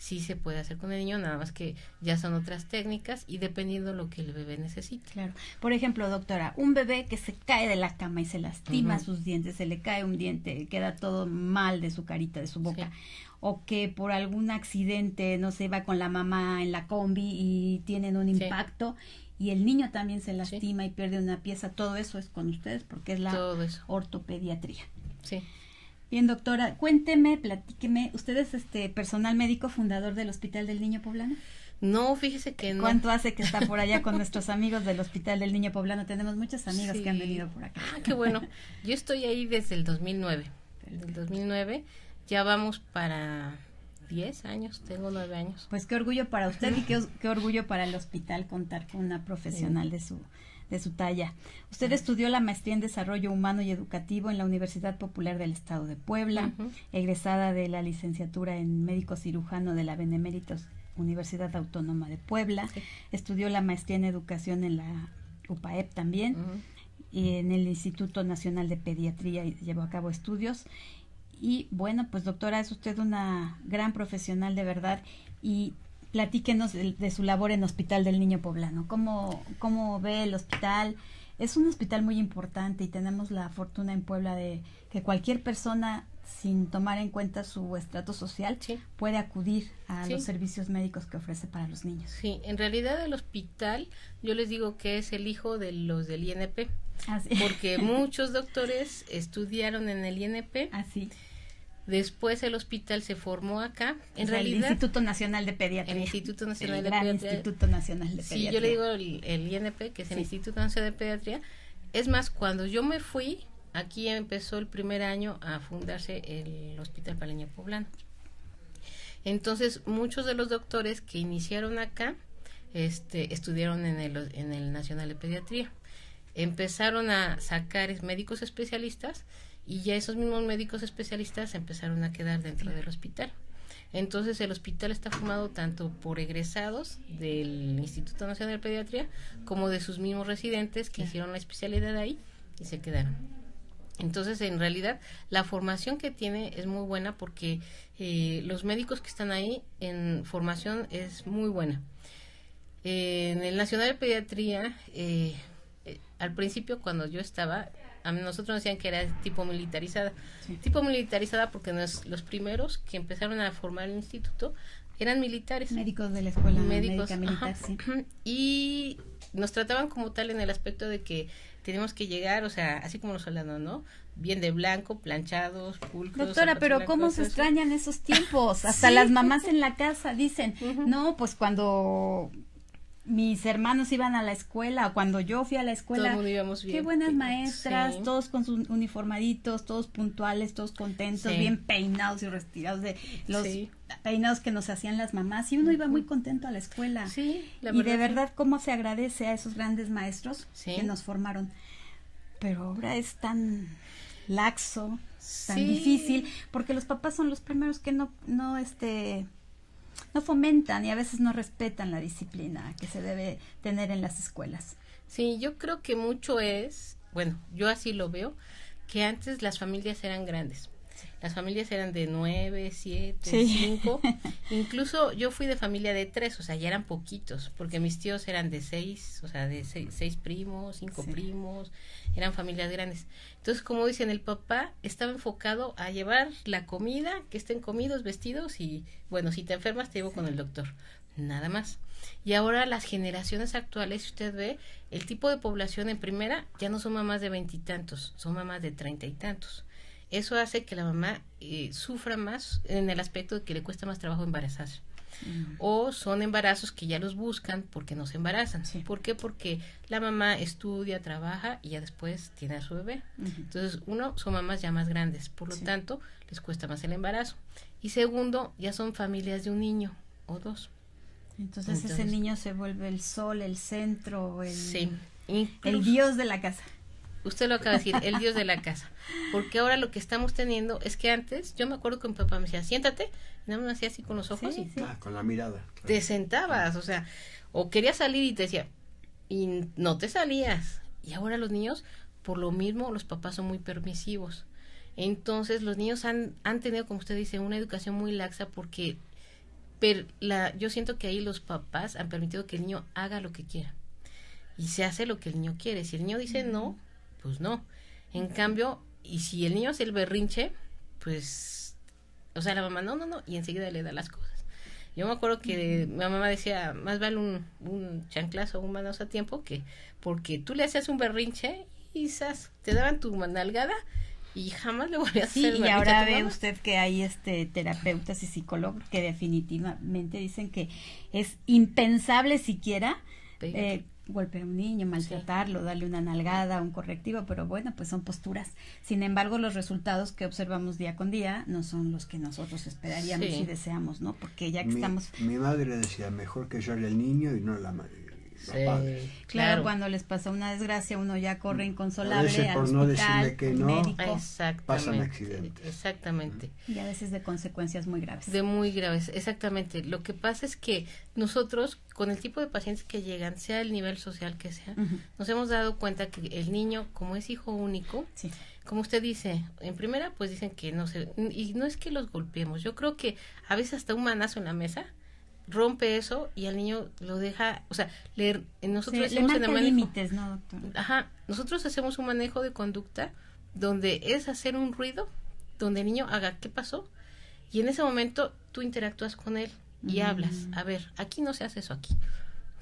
Sí se puede hacer con el niño, nada más que ya son otras técnicas y dependiendo lo que el bebé necesite. Claro. Por ejemplo, doctora, un bebé que se cae de la cama y se lastima sus dientes, se le cae un diente, queda todo mal de su carita, de su boca, o que por algún accidente, no sé, va con la mamá en la combi y tienen un impacto y el niño también se lastima y pierde una pieza, todo eso es con ustedes porque es la ortopediatría. Sí. Bien, doctora, cuénteme, platíqueme, ¿usted es personal médico fundador del Hospital del Niño Poblano? No, fíjese que no. ¿Cuánto hace que está por allá con nuestros amigos del Hospital del Niño Poblano? Tenemos muchas amigas que han venido por acá. Ah, qué bueno. Yo estoy ahí desde el 2009. Desde el 2009 ya vamos para 10 años, tengo 9 años. Pues qué orgullo para usted y qué orgullo para el hospital contar con una profesional de su talla. Usted estudió la maestría en Desarrollo Humano y Educativo en la Universidad Popular del Estado de Puebla, egresada de la licenciatura en Médico Cirujano de la Beneméritos Universidad Autónoma de Puebla, estudió la maestría en Educación en la UPAEP también, y en el Instituto Nacional de Pediatría llevó a cabo estudios. Y bueno, pues doctora, es usted una gran profesional de verdad, y platíquenos de su labor en Hospital del Niño Poblano. ¿Cómo ve el hospital? Es un hospital muy importante y tenemos la fortuna en Puebla de que cualquier persona, sin tomar en cuenta su estrato social, puede acudir a los servicios médicos que ofrece para los niños. Sí, en realidad el hospital, yo les digo que es el hijo de los del INP, porque muchos doctores estudiaron en el INP. Así. Después el hospital se formó acá. En realidad, el Instituto Nacional de Pediatría. El Instituto Nacional de Pediatría. Instituto Nacional de Pediatría. Sí, yo le digo el INP, que es el Instituto Nacional de Pediatría. Es más, cuando yo me fui, aquí empezó el primer año a fundarse el Hospital para el Niño Poblano. Entonces, muchos de los doctores que iniciaron acá, estudiaron en el Nacional de Pediatría. Empezaron a sacar médicos especialistas, y ya esos mismos médicos especialistas empezaron a quedar dentro del hospital. Entonces el hospital está formado tanto por egresados del Instituto Nacional de Pediatría como de sus mismos residentes que hicieron la especialidad ahí y se quedaron. Entonces, en realidad, la formación que tiene es muy buena porque los médicos que están ahí en formación es muy buena. En el Nacional de Pediatría, al principio cuando yo estaba, a nosotros nos decían que era tipo militarizada. Tipo militarizada porque los primeros que empezaron a formar el instituto eran militares. Médicos de la escuela médica militar, Y nos trataban como tal en el aspecto de que teníamos que llegar, o sea, así como los soldados, ¿no? Bien de blanco, planchados, pulcros. Doctora, pero ¿cómo se extrañan esos tiempos? Hasta las mamás en la casa dicen, no, pues cuando mis hermanos iban a la escuela, o cuando yo fui a la escuela, qué buenas maestras, todos con sus uniformaditos, todos puntuales, todos contentos, bien peinados y retirados de los peinados que nos hacían las mamás, y uno iba muy contento a la escuela. Y de verdad, cómo se agradece a esos grandes maestros que nos formaron. Pero ahora es tan laxo, tan difícil, porque los papás son los primeros que no fomentan y a veces no respetan la disciplina que se debe tener en las escuelas. Sí, yo creo que mucho bueno, yo así lo veo, que antes las familias eran grandes. Las familias eran de 9, 7, 5. Incluso yo fui de familia de 3, o sea, ya eran poquitos, porque mis tíos eran de 6, o sea, de 6 primos, 5 primos, eran familias grandes. Entonces, como dicen, el papá estaba enfocado a llevar la comida, que estén comidos, vestidos, y bueno, si te enfermas te llevo con el doctor, nada más. Y ahora las generaciones actuales, si usted ve, el tipo de población en primera ya no son mamás de 20 y tantos, son mamás de 30 y tantos. Eso hace que la mamá sufra más en el aspecto de que le cuesta más trabajo embarazarse. O son embarazos que ya los buscan porque no se embarazan. Sí. ¿Por qué? Porque la mamá estudia, trabaja y ya después tiene a su bebé. Entonces, uno, son mamás ya más grandes, por lo tanto, les cuesta más el embarazo. Y segundo, ya son familias de un niño o dos. Entonces ese niño se vuelve el sol, el centro, sí, el dios de la casa. Usted lo acaba de decir, el dios de la casa. Porque ahora lo que estamos teniendo es que antes, yo me acuerdo que mi papá me decía, siéntate, y nada más me hacía así con los ojos y con la mirada. Te sentabas, o sea, o querías salir y te decía, y no te salías. Y ahora los niños, por lo mismo, los papás son muy permisivos. Entonces los niños han tenido, como usted dice, una educación muy laxa porque yo siento que ahí los papás han permitido que el niño haga lo que quiera. Y se hace lo que el niño quiere. Si el niño dice no, pues no. En cambio, y si el niño hace el berrinche, pues, o sea, la mamá no, y enseguida le da las cosas. Yo me acuerdo que mi mamá decía, más vale un chanclazo o un manazo a tiempo que porque tú le hacías un berrinche y te daban tu nalgada y jamás le volvías a hacer berrinche. Y ahora ve usted que hay terapeutas y psicólogos que definitivamente dicen que es impensable siquiera golpear a un niño, maltratarlo, darle una nalgada, un correctivo, pero bueno, pues son posturas. Sin embargo, los resultados que observamos día con día no son los que nosotros esperaríamos y deseamos, ¿no? Porque ya que estamos... Mi madre decía, mejor que llore el niño y no la madre. Claro, cuando les pasa una desgracia, uno ya corre inconsolable al por hospital, no decirle que no, médico. pasan accidentes. Exactamente. Y a veces de consecuencias muy graves. De muy graves, exactamente. Lo que pasa es que nosotros, con el tipo de pacientes que llegan, sea el nivel social que sea, nos hemos dado cuenta que el niño, como es hijo único, como usted dice, en primera, pues dicen que y no es que los golpeemos, yo creo que a veces hasta un manazo en la mesa rompe eso y al niño lo deja, o sea, nosotros hacemos le marca límites, ¿no, doctora? Ajá, nosotros hacemos un manejo de conducta donde es hacer un ruido, donde el niño haga qué pasó y en ese momento tú interactúas con él y hablas, a ver, aquí no se hace eso aquí,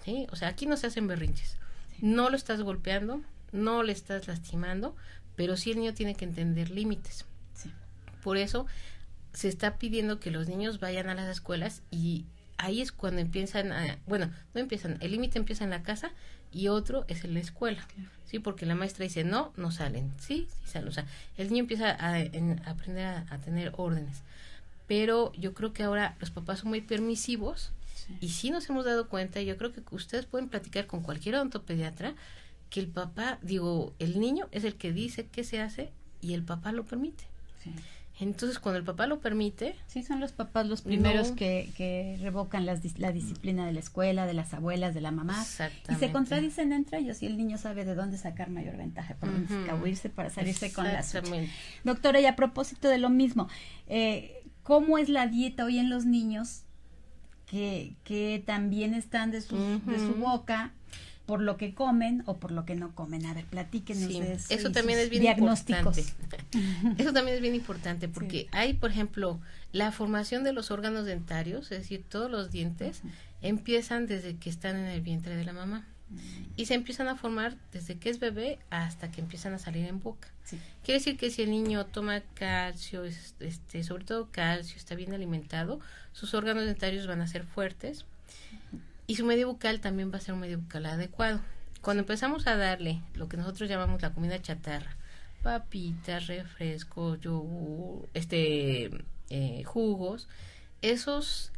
¿sí? O sea, aquí no se hacen berrinches, no lo estás golpeando, no le estás lastimando, pero sí el niño tiene que entender límites. Por eso se está pidiendo que los niños vayan a las escuelas y ahí es cuando empiezan el límite empieza en la casa y otro es en la escuela, sí, porque la maestra dice no salen, sí salen, o sea, el niño empieza a aprender a tener órdenes, pero yo creo que ahora los papás son muy permisivos y sí nos hemos dado cuenta, y yo creo que ustedes pueden platicar con cualquier odontopediatra que el niño es el que dice qué se hace y el papá lo permite. Entonces, cuando el papá lo permite... Sí, son los papás los primeros que revocan la disciplina de la escuela, de las abuelas, de la mamá. Y se contradicen entre ellos y el niño sabe de dónde sacar mayor ventaja, por dónde escabuirse para salirse con la suya. Doctora, y a propósito de lo mismo, ¿cómo es la dieta hoy en los niños que también están de su boca por lo que comen o por lo que no comen? A ver, platíquenos de eso. Eso también es bien importante. Eso también es bien importante porque hay, por ejemplo, la formación de los órganos dentarios, es decir, todos los dientes empiezan desde que están en el vientre de la mamá y se empiezan a formar desde que es bebé hasta que empiezan a salir en boca. Quiere decir que si el niño toma calcio, sobre todo calcio, está bien alimentado, sus órganos dentarios van a ser fuertes. Y su medio bucal también va a ser un medio bucal adecuado. Cuando empezamos a darle lo que nosotros llamamos la comida chatarra, papitas, refrescos, yogur, jugos, esos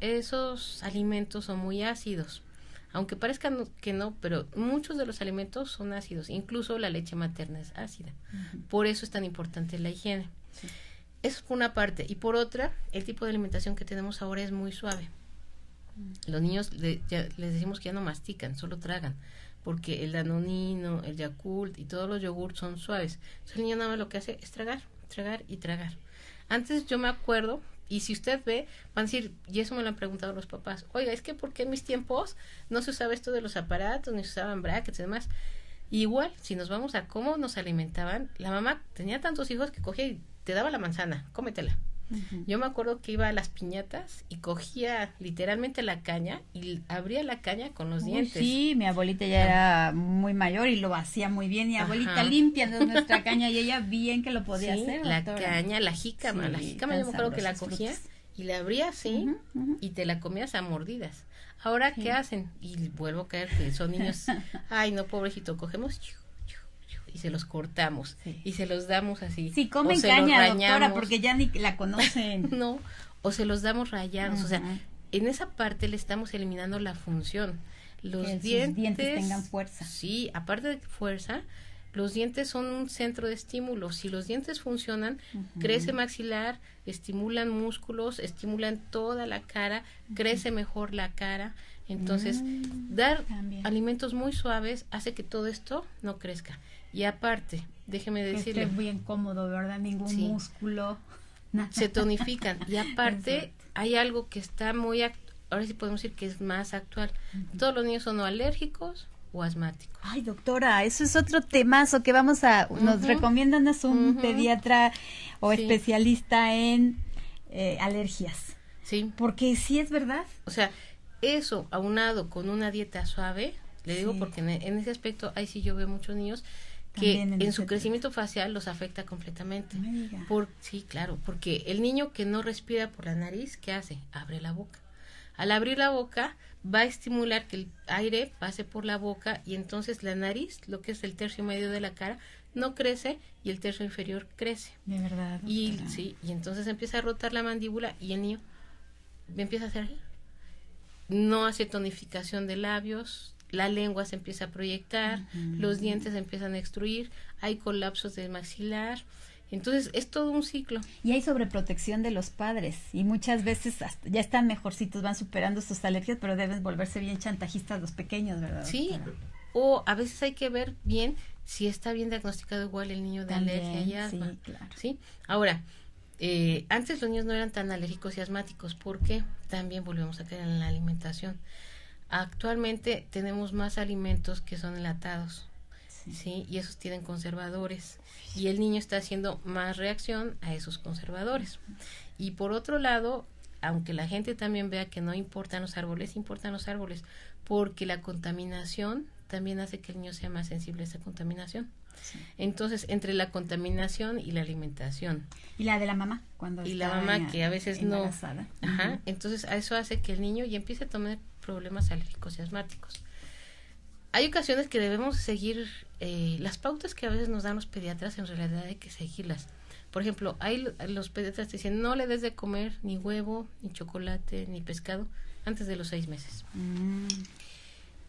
alimentos son muy ácidos. Aunque parezca que no, pero muchos de los alimentos son ácidos. Incluso la leche materna es ácida. Por eso es tan importante la higiene. Eso es por una parte. Y por otra, el tipo de alimentación que tenemos ahora es muy suave. Los niños les decimos que ya no mastican, solo tragan, porque el danonino, el Yakult y todos los yogurts son suaves. Entonces el niño nada más lo que hace es tragar y tragar. Antes yo me acuerdo, y si usted ve, van a decir, y eso me lo han preguntado los papás, oiga, es que ¿por qué en mis tiempos no se usaba esto de los aparatos, ni se usaban brackets y demás? Y igual, si nos vamos a cómo nos alimentaban, la mamá tenía tantos hijos que cogía y te daba la manzana, cómetela. Yo me acuerdo que iba a las piñatas y cogía literalmente la caña y abría la caña con los dientes. Sí, mi abuelita ya era muy mayor y lo hacía muy bien. Y abuelita limpiando nuestra caña y ella bien que lo podía hacer. La caña, la jícama yo me acuerdo que la cogía y la abrías así y te la comías a mordidas. Ahora, ¿qué hacen? Y vuelvo a caer que son niños, ay, no, pobrecito, cogemos y se los cortamos y se los damos así. Sí, comen caña, doctora, porque ya ni la conocen. No, o se los damos rayados, o sea, en esa parte le estamos eliminando la función. Los dientes tengan fuerza. Sí, aparte de fuerza, los dientes son un centro de estímulo. Si los dientes funcionan, crece maxilar, estimulan músculos, estimulan toda la cara, crece mejor la cara. Entonces, dar alimentos muy suaves hace que todo esto no crezca. Y aparte, déjeme decirle, esté bien cómodo, ¿verdad? Ningún músculo. Se tonifican. Y aparte, hay algo que está muy ahora sí podemos decir que es más actual. Todos los niños son o alérgicos o asmáticos. Ay, doctora, eso es otro temazo que vamos a, nos recomiéndanos un pediatra o especialista en alergias. Sí. Porque sí es verdad. O sea, eso aunado con una dieta suave, le digo porque en ese aspecto, ahí sí yo veo muchos niños que en su crecimiento facial los afecta completamente. Sí, claro, porque el niño que no respira por la nariz, ¿qué hace? Abre la boca. Al abrir la boca va a estimular que el aire pase por la boca y entonces la nariz, lo que es el tercio medio de la cara, no crece y el tercio inferior crece. De verdad. Y entonces empieza a rotar la mandíbula y el niño empieza a hacer, no hace tonificación de labios, la lengua se empieza a proyectar, los dientes empiezan a extruir, hay colapsos de maxilar. Entonces es todo un ciclo. Y hay sobreprotección de los padres y muchas veces hasta ya están mejorcitos, van superando sus alergias, pero deben volverse bien chantajistas los pequeños, ¿verdad? Sí, o a veces hay que ver bien si está bien diagnosticado igual el niño de alergia y asma. Sí, claro. ¿Sí? Ahora, antes los niños no eran tan alérgicos y asmáticos porque también volvemos a caer en la alimentación. Actualmente tenemos más alimentos que son enlatados. Sí, y esos tienen conservadores y el niño está haciendo más reacción a esos conservadores. Y por otro lado, aunque la gente también vea que no importan los árboles porque la contaminación también hace que el niño sea más sensible a esa contaminación. Entonces, entre la contaminación y la alimentación. Y la de la mamá, cuando y la mamá que a veces embarazada. No. Entonces, a eso hace que el niño ya empiece a tener problemas alérgicos y asmáticos. Hay ocasiones que debemos seguir las pautas que a veces nos dan los pediatras, en realidad hay que seguirlas. Por ejemplo, los pediatras te dicen no le des de comer ni huevo, ni chocolate, ni pescado antes de los 6 meses.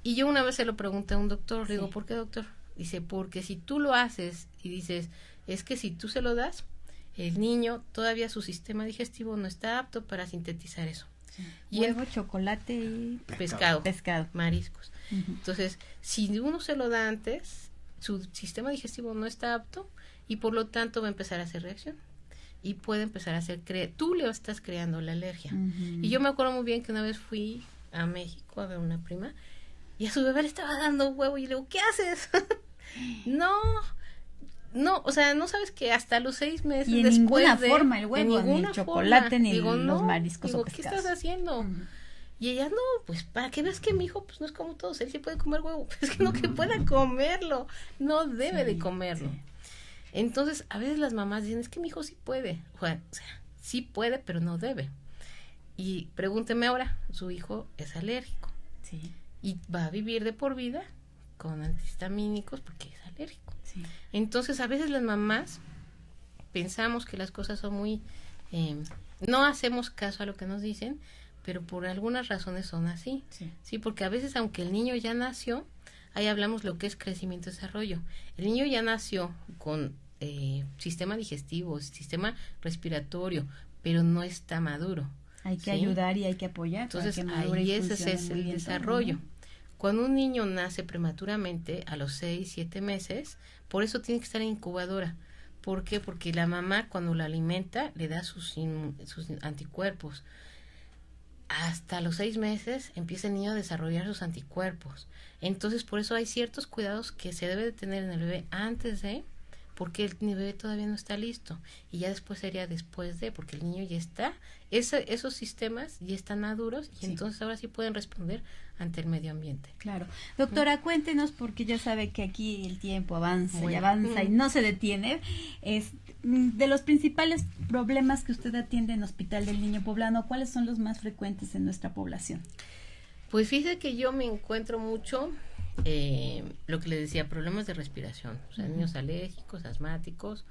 Y yo una vez se lo pregunté a un doctor, le digo, ¿por qué, doctor? Dice, porque si tú lo haces y dices, es que si tú se lo das, el niño todavía su sistema digestivo no está apto para sintetizar eso. Y huevo, chocolate y pescado, mariscos. Uh-huh. Entonces, si uno se lo da antes, su sistema digestivo no está apto y por lo tanto va a empezar a hacer reacción y puede empezar a hacer tú le estás creando la alergia. Uh-huh. Y yo me acuerdo muy bien que una vez fui a México a ver una prima y a su bebé le estaba dando huevo y le digo, ¿qué haces? No, o sea, no sabes que hasta los 6 meses y después ninguna forma el huevo, ni el chocolate, ni los mariscos o pescados. ¿Qué estás haciendo? Uh-huh. Y ella, no, pues para que veas que mi hijo pues no es como todos, él sí puede comer huevo, es que no que pueda comerlo, no debe de comerlo. Sí. Entonces, a veces las mamás dicen, es que mi hijo sí puede, o sea, sí puede, pero no debe. Y pregúnteme ahora, su hijo es alérgico. Sí. Y va a vivir de por vida con antihistamínicos porque es alérgico. Sí. Entonces, a veces las mamás pensamos que las cosas son muy... no hacemos caso a lo que nos dicen, pero por algunas razones son así. Sí, porque a veces, aunque el niño ya nació, ahí hablamos lo que es crecimiento y desarrollo. El niño ya nació con sistema digestivo, sistema respiratorio, pero no está maduro. Hay que ayudar y hay que apoyar. Entonces, ahí ese es el desarrollo. Todo, ¿no? Cuando un niño nace prematuramente, a los 6, 7 meses, por eso tiene que estar en incubadora. ¿Por qué? Porque la mamá, cuando la alimenta, le da sus anticuerpos. Hasta los 6 meses empieza el niño a desarrollar sus anticuerpos. Entonces, por eso hay ciertos cuidados que se debe de tener en el bebé antes de, porque el bebé todavía no está listo. Y ya después sería después de, porque el niño ya está, esos sistemas ya están maduros y entonces ahora sí pueden responder ante el medio ambiente. Claro. Doctora, cuéntenos, porque ya sabe que aquí el tiempo avanza y avanza y no se detiene. de los principales problemas que usted atiende en Hospital del Niño Poblano, ¿cuáles son los más frecuentes en nuestra población? Pues fíjese que yo me encuentro mucho, lo que le decía, problemas de respiración, o sea, niños alérgicos, asmáticos,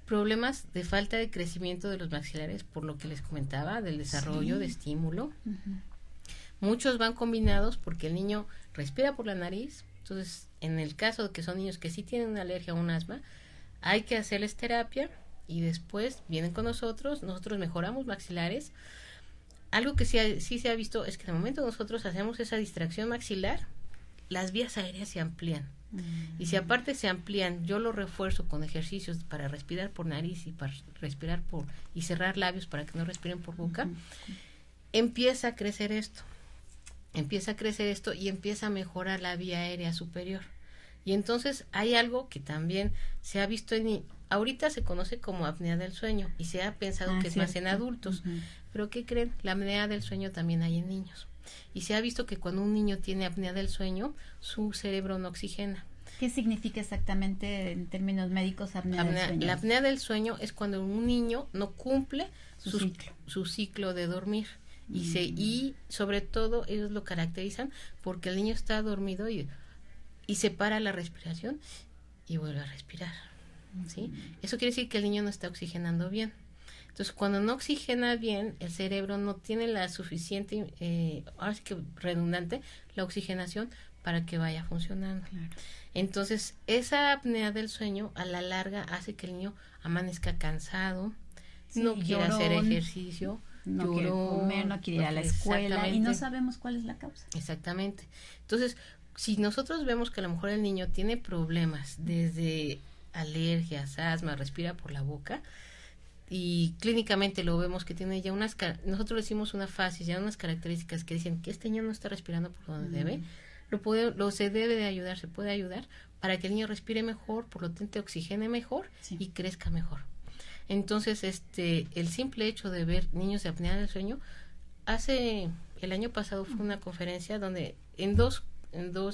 problemas de falta de crecimiento de los maxilares, por lo que les comentaba, del desarrollo, de estímulo. Muchos van combinados porque el niño respira por la nariz, entonces en el caso de que son niños que sí tienen una alergia o un asma, hay que hacerles terapia y después vienen con nosotros mejoramos maxilares. Algo que sí se ha visto es que de momento nosotros hacemos esa distracción maxilar, las vías aéreas se amplían. Y si aparte se amplían, yo lo refuerzo con ejercicios para respirar por nariz y para respirar y cerrar labios para que no respiren por boca, empieza a crecer esto y empieza a mejorar la vía aérea superior. Y entonces hay algo que también se ha visto ahorita se conoce como apnea del sueño y se ha pensado que es más en adultos, pero ¿qué creen? La apnea del sueño también hay en niños. Y se ha visto que cuando un niño tiene apnea del sueño, su cerebro no oxigena. ¿Qué significa exactamente en términos médicos apnea del sueño? La apnea del sueño es cuando un niño no cumple su ciclo de dormir. Y sobre todo ellos lo caracterizan porque el niño está dormido y separa la respiración y vuelve a respirar, ¿sí? Eso quiere decir que el niño no está oxigenando bien. Entonces, cuando no oxigena bien, el cerebro no tiene la suficiente, ahora sí que redundante, la oxigenación para que vaya funcionando. Claro. Entonces, esa apnea del sueño a la larga hace que el niño amanezca cansado, no quiera hacer ejercicio, no quiere comer, no quiere ir a la escuela y no sabemos cuál es la causa. Exactamente. Entonces, si nosotros vemos que a lo mejor el niño tiene problemas desde alergias, asma, respira por la boca y clínicamente lo vemos que tiene ya nosotros le decimos una fase, ya unas características que dicen que este niño no está respirando por donde debe, se debe de ayudar, se puede ayudar para que el niño respire mejor, por lo tanto oxigene mejor y crezca mejor. Entonces, el simple hecho de ver niños de apnea del sueño, el año pasado fue una conferencia donde en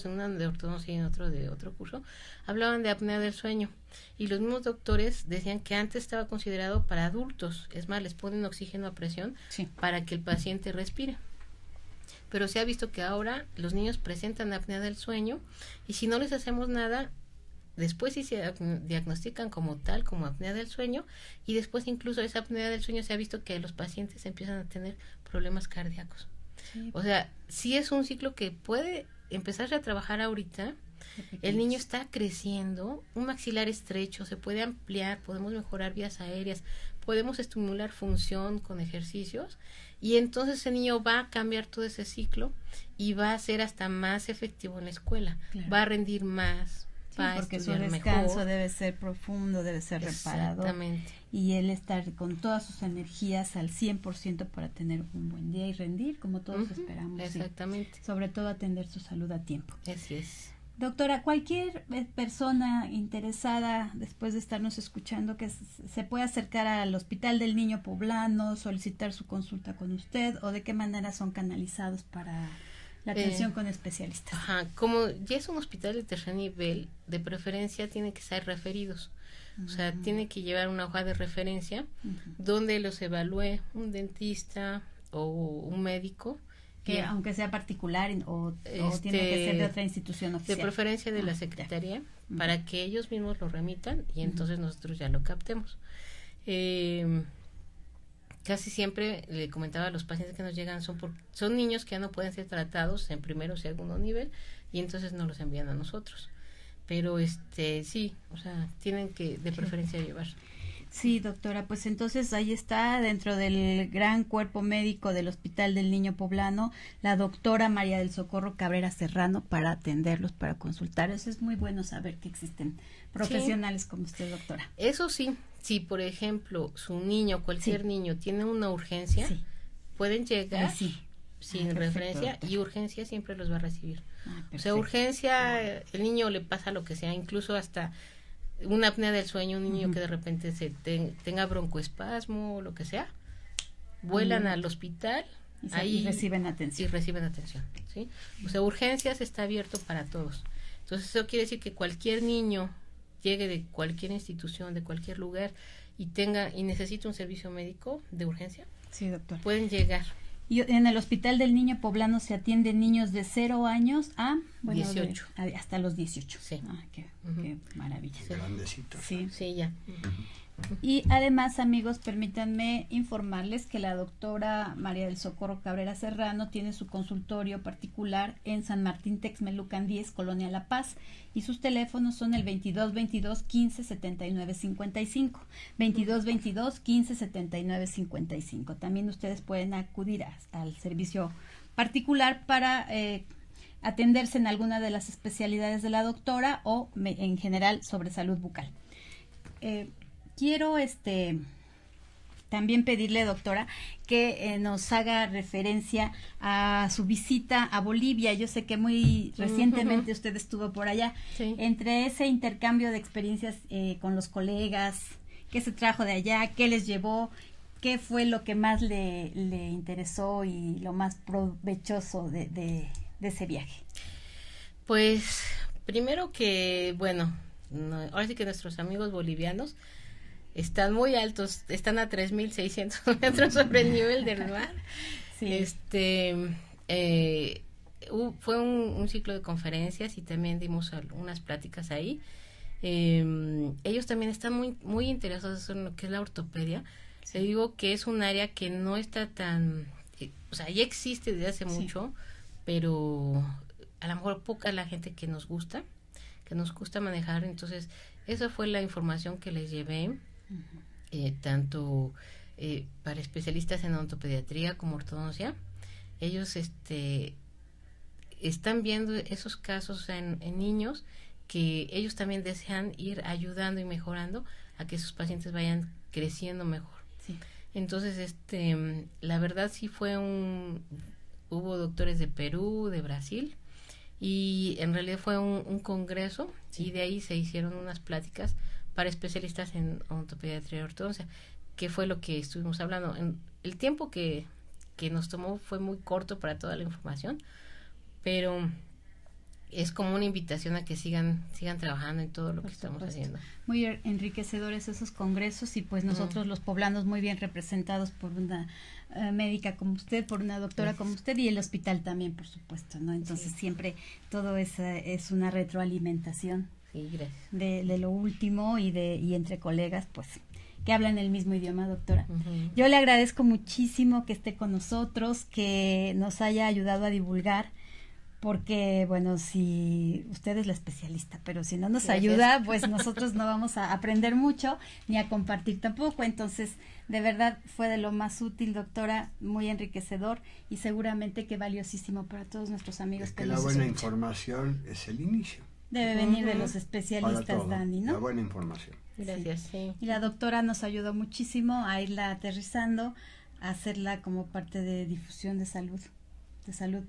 una de ortodoncia y en otro de otro curso, hablaban de apnea del sueño y los mismos doctores decían que antes estaba considerado para adultos, es más, les ponen oxígeno a presión para que el paciente respire. Pero se ha visto que ahora los niños presentan apnea del sueño y si no les hacemos nada, después sí se diagnostican como tal, como apnea del sueño y después incluso esa apnea del sueño se ha visto que los pacientes empiezan a tener problemas cardíacos. O sea, sí es un ciclo que puede empezar a trabajar ahorita. El niño está creciendo, un maxilar estrecho, se puede ampliar, podemos mejorar vías aéreas, podemos estimular función con ejercicios y entonces el niño va a cambiar todo ese ciclo y va a ser hasta más efectivo en la escuela, va a rendir más, va a porque su estudiar descanso mejor. debe ser profundo, debe ser reparador. Exactamente. Y él estar con todas sus energías al 100% para tener un buen día y rendir como todos esperamos. Exactamente. Sobre todo atender su salud a tiempo. Así es. Doctora, cualquier persona interesada después de estarnos escuchando que se puede acercar al Hospital del Niño Poblano, solicitar su consulta con usted o de qué manera son canalizados para la atención con especialistas. Como ya es un hospital de tercer nivel, de preferencia tienen que ser referidos. O sea, tiene que llevar una hoja de referencia donde los evalúe un dentista o un médico. Que aunque sea particular o tiene que ser de otra institución oficial. De preferencia de la secretaría, para que ellos mismos lo remitan y entonces nosotros ya lo captemos. Casi siempre le comentaba a los pacientes que nos llegan son niños que ya no pueden ser tratados en primero o segundo nivel y entonces nos los envían a nosotros. Pero sí, o sea, tienen que de preferencia llevar. Sí, doctora, pues entonces ahí está, dentro del gran cuerpo médico del Hospital del Niño Poblano, la doctora María del Socorro Cabrera Serrano para atenderlos, para consultar. Eso es muy bueno saber que existen profesionales como usted, doctora. Eso sí, si por ejemplo su niño, cualquier niño tiene una urgencia, pueden llegar sin referencia, doctor. Y urgencia siempre los va a recibir. O sea, urgencia, el niño le pasa lo que sea, incluso hasta una apnea del sueño, un niño que de repente tenga broncoespasmo o lo que sea, vuelan al hospital y reciben atención. ¿sí? O sea, urgencias está abierto para todos. Entonces eso quiere decir que cualquier niño llegue de cualquier institución, de cualquier lugar y necesita un servicio médico de urgencia, sí, doctor, pueden llegar. Y en el Hospital del Niño Poblano se atienden niños de 0 años a 18. Hasta los 18. Sí. Qué maravilla. Sí. Grandecitos. Sí. Sí, ya. Y además, amigos, permítanme informarles que la doctora María del Socorro Cabrera Serrano tiene su consultorio particular en San Martín Texmelucan 10, Colonia La Paz, y sus teléfonos son el 2222-1579-55, 2222-1579-55. También ustedes pueden acudir al servicio particular para atenderse en alguna de las especialidades de la doctora o en general sobre salud bucal. Quiero también pedirle, doctora, que nos haga referencia a su visita a Bolivia. Yo sé que muy recientemente usted estuvo por allá. Sí. Entre ese intercambio de experiencias con los colegas, ¿qué se trajo de allá? ¿Qué les llevó? ¿Qué fue lo que más le interesó y lo más provechoso de ese viaje? Pues primero que, bueno, ahora sí que nuestros amigos bolivianos están muy altos, están a 3.600 metros sobre el nivel del mar. Sí. Fue un ciclo de conferencias y también dimos unas pláticas ahí. Ellos también están muy, muy interesados en lo que es la ortopedia. Se digo que es un área que no está tan, o sea, ya existe desde hace mucho, pero a lo mejor poca la gente que nos gusta manejar. Entonces, esa fue la información que les llevé. Tanto para especialistas en odontopediatría como ortodoncia. Ellos están viendo esos casos en niños que ellos también desean ir ayudando y mejorando a que sus pacientes vayan creciendo mejor. Sí. Entonces, la verdad sí hubo doctores de Perú, de Brasil, y en realidad fue un congreso, y de ahí se hicieron unas pláticas para especialistas en odontopediatría y ortodoncia, que fue lo que estuvimos hablando. El tiempo que nos tomó fue muy corto para toda la información, pero es como una invitación a que sigan trabajando en todo lo que estamos haciendo. Muy enriquecedores esos congresos, y pues nosotros los poblanos muy bien representados por una médica como usted, por una doctora como usted, y el hospital también, por supuesto, ¿no? Entonces siempre todo es una retroalimentación. Sí, gracias. De lo último y entre colegas, pues, que hablan el mismo idioma, doctora. Yo le agradezco muchísimo que esté con nosotros, que nos haya ayudado a divulgar, porque, bueno, si usted es la especialista, pero si no nos ayuda, pues nosotros no vamos a aprender mucho, ni a compartir tampoco. Entonces, de verdad, fue de lo más útil, doctora, muy enriquecedor, y seguramente que valiosísimo para todos nuestros amigos. Es que la buena información es el inicio. Debe venir de los especialistas, Dani, ¿no? La buena información. Gracias, sí. Y la doctora nos ayudó muchísimo a irla aterrizando, a hacerla como parte de difusión de salud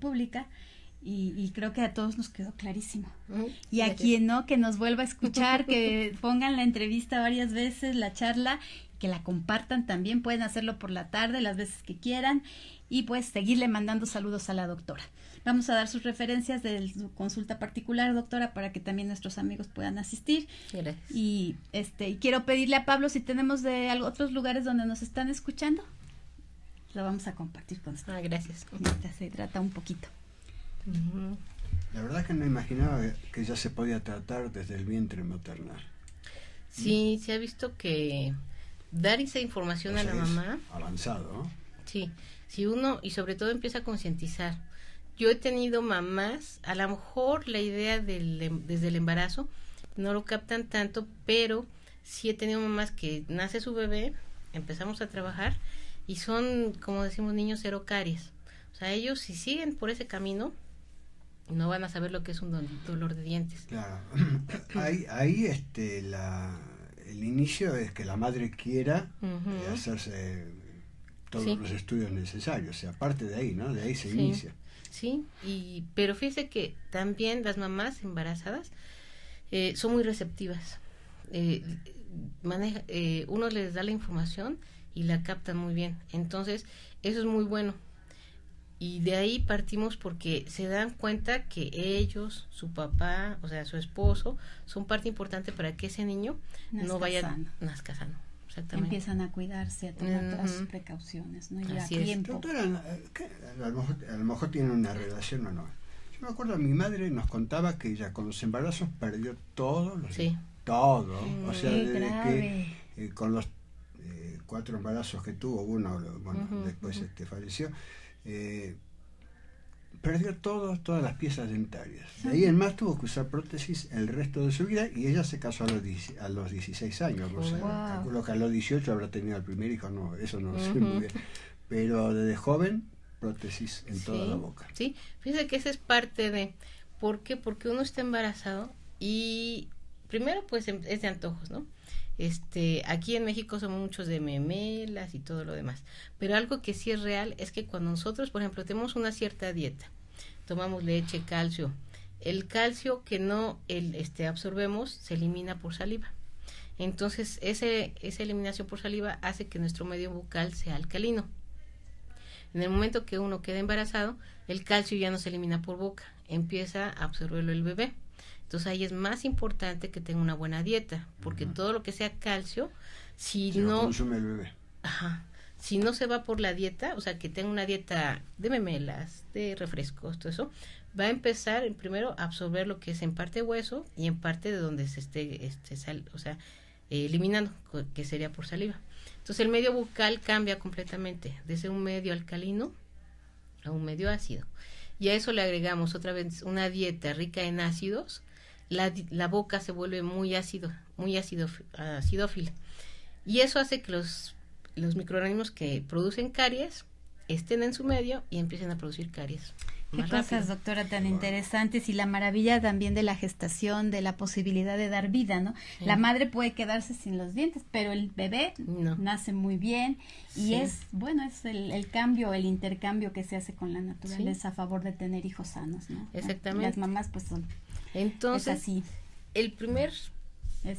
pública, y creo que a todos nos quedó clarísimo. Y a quien no, que nos vuelva a escuchar, que pongan la entrevista varias veces, la charla, que la compartan también, pueden hacerlo por la tarde, las veces que quieran, y pues seguirle mandando saludos a la doctora. Vamos a dar sus referencias de su consulta particular, doctora, para que también nuestros amigos puedan asistir. Gracias. Y quiero pedirle a Pablo si tenemos de otros lugares donde nos están escuchando. Lo vamos a compartir con usted. Gracias. Mientras se trata un poquito. La verdad es que no imaginaba que ya se podía tratar desde el vientre maternal. Sí, se ha visto que dar esa información a la mamá. Avanzado, ¿no? Sí, si uno, y sobre todo empieza a concientizar. Yo he tenido mamás, a lo mejor la idea desde el embarazo no lo captan tanto, pero sí he tenido mamás que nace su bebé, empezamos a trabajar y son, como decimos, niños cero caries. O sea, ellos si siguen por ese camino no van a saber lo que es un dolor de dientes. Claro. ahí el inicio es que la madre quiera hacerse todos los estudios necesarios, o sea, aparte de ahí, ¿no? De ahí se inicia. Sí, pero fíjese que también las mamás embarazadas son muy receptivas. Uno les da la información y la captan muy bien. Entonces, eso es muy bueno. Y de ahí partimos porque se dan cuenta que ellos, su papá, o sea, su esposo, son parte importante para que ese niño nazca sano. Exactamente. Empiezan a cuidarse, a tomar todas sus precauciones, ¿no? Y Así a es. tiempo. Doctora, a lo mejor tiene una relación o no. Yo me acuerdo, mi madre nos contaba que ella con los embarazos perdió todo, todo. O sea, desde que con los 4 embarazos que tuvo, uno, después falleció, perdió todas las piezas dentarias. De ahí en más tuvo que usar prótesis el resto de su vida, y ella se casó a los 16 años. O sea, calculo que a los 18 habrá tenido el primer hijo, no, eso no lo sé muy bien. Pero desde joven, prótesis en toda la boca. Sí, fíjese que esa es parte de... ¿Por qué? Porque uno está embarazado y primero pues es de antojos, ¿no? Aquí en México somos muchos de memelas y todo lo demás, pero algo que sí es real es que cuando nosotros, por ejemplo, tenemos una cierta dieta, tomamos leche, calcio, el calcio que no absorbemos se elimina por saliva. Entonces esa eliminación por saliva hace que nuestro medio bucal sea alcalino. En el momento que uno queda embarazado, el calcio ya no se elimina por boca, empieza a absorberlo el bebé. Entonces ahí es más importante que tenga una buena dieta, porque todo lo que sea calcio, si no lo consume el bebé. Si no se va por la dieta, o sea, que tenga una dieta de memelas, de refrescos, todo eso, va a empezar primero a absorber lo que es en parte hueso y en parte de donde se esté eliminando, que sería por saliva. Entonces el medio bucal cambia completamente, desde un medio alcalino a un medio ácido. Y a eso le agregamos otra vez una dieta rica en ácidos, la boca se vuelve muy acidófila. Y eso hace que los microorganismos que producen caries estén en su medio y empiecen a producir caries. Qué cosas, doctora, tan interesantes, y la maravilla también de la gestación, de la posibilidad de dar vida, ¿no? Sí. La madre puede quedarse sin los dientes, pero el bebé nace muy bien, y es el cambio, el intercambio que se hace con la naturaleza a favor de tener hijos sanos, ¿no? Exactamente. Las mamás pues son. Entonces, es así. El primer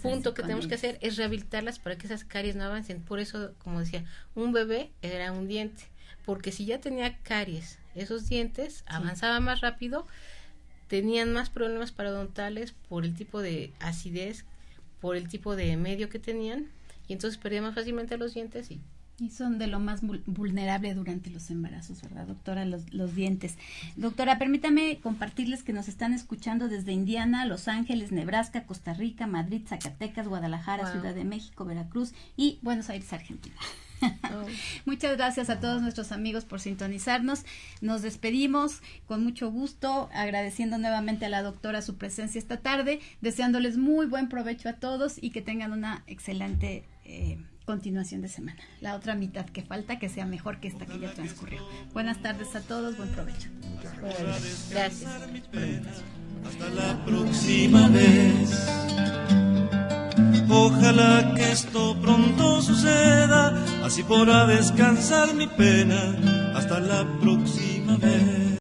punto que tenemos que hacer es rehabilitarlas para que esas caries no avancen. Por eso, como decía, un bebé era un diente, porque si ya tenía caries, esos dientes avanzaban más rápido, tenían más problemas parodontales por el tipo de acidez, por el tipo de medio que tenían, y entonces perdían más fácilmente los dientes y son de lo más vulnerable durante los embarazos, ¿verdad, doctora? Los dientes. Doctora, permítame compartirles que nos están escuchando desde Indiana, Los Ángeles, Nebraska, Costa Rica, Madrid, Zacatecas, Guadalajara, Ciudad de México, Veracruz y Buenos Aires, Argentina. Muchas gracias a todos nuestros amigos por sintonizarnos. Nos despedimos con mucho gusto, agradeciendo nuevamente a la doctora su presencia esta tarde, deseándoles muy buen provecho a todos y que tengan una excelente continuación de semana. La otra mitad que falta, que sea mejor que esta que ya transcurrió. Buenas tardes a todos, buen provecho. Gracias. Hasta la próxima vez. Ojalá que esto pronto suceda, así podrá descansar mi pena. Hasta la próxima vez.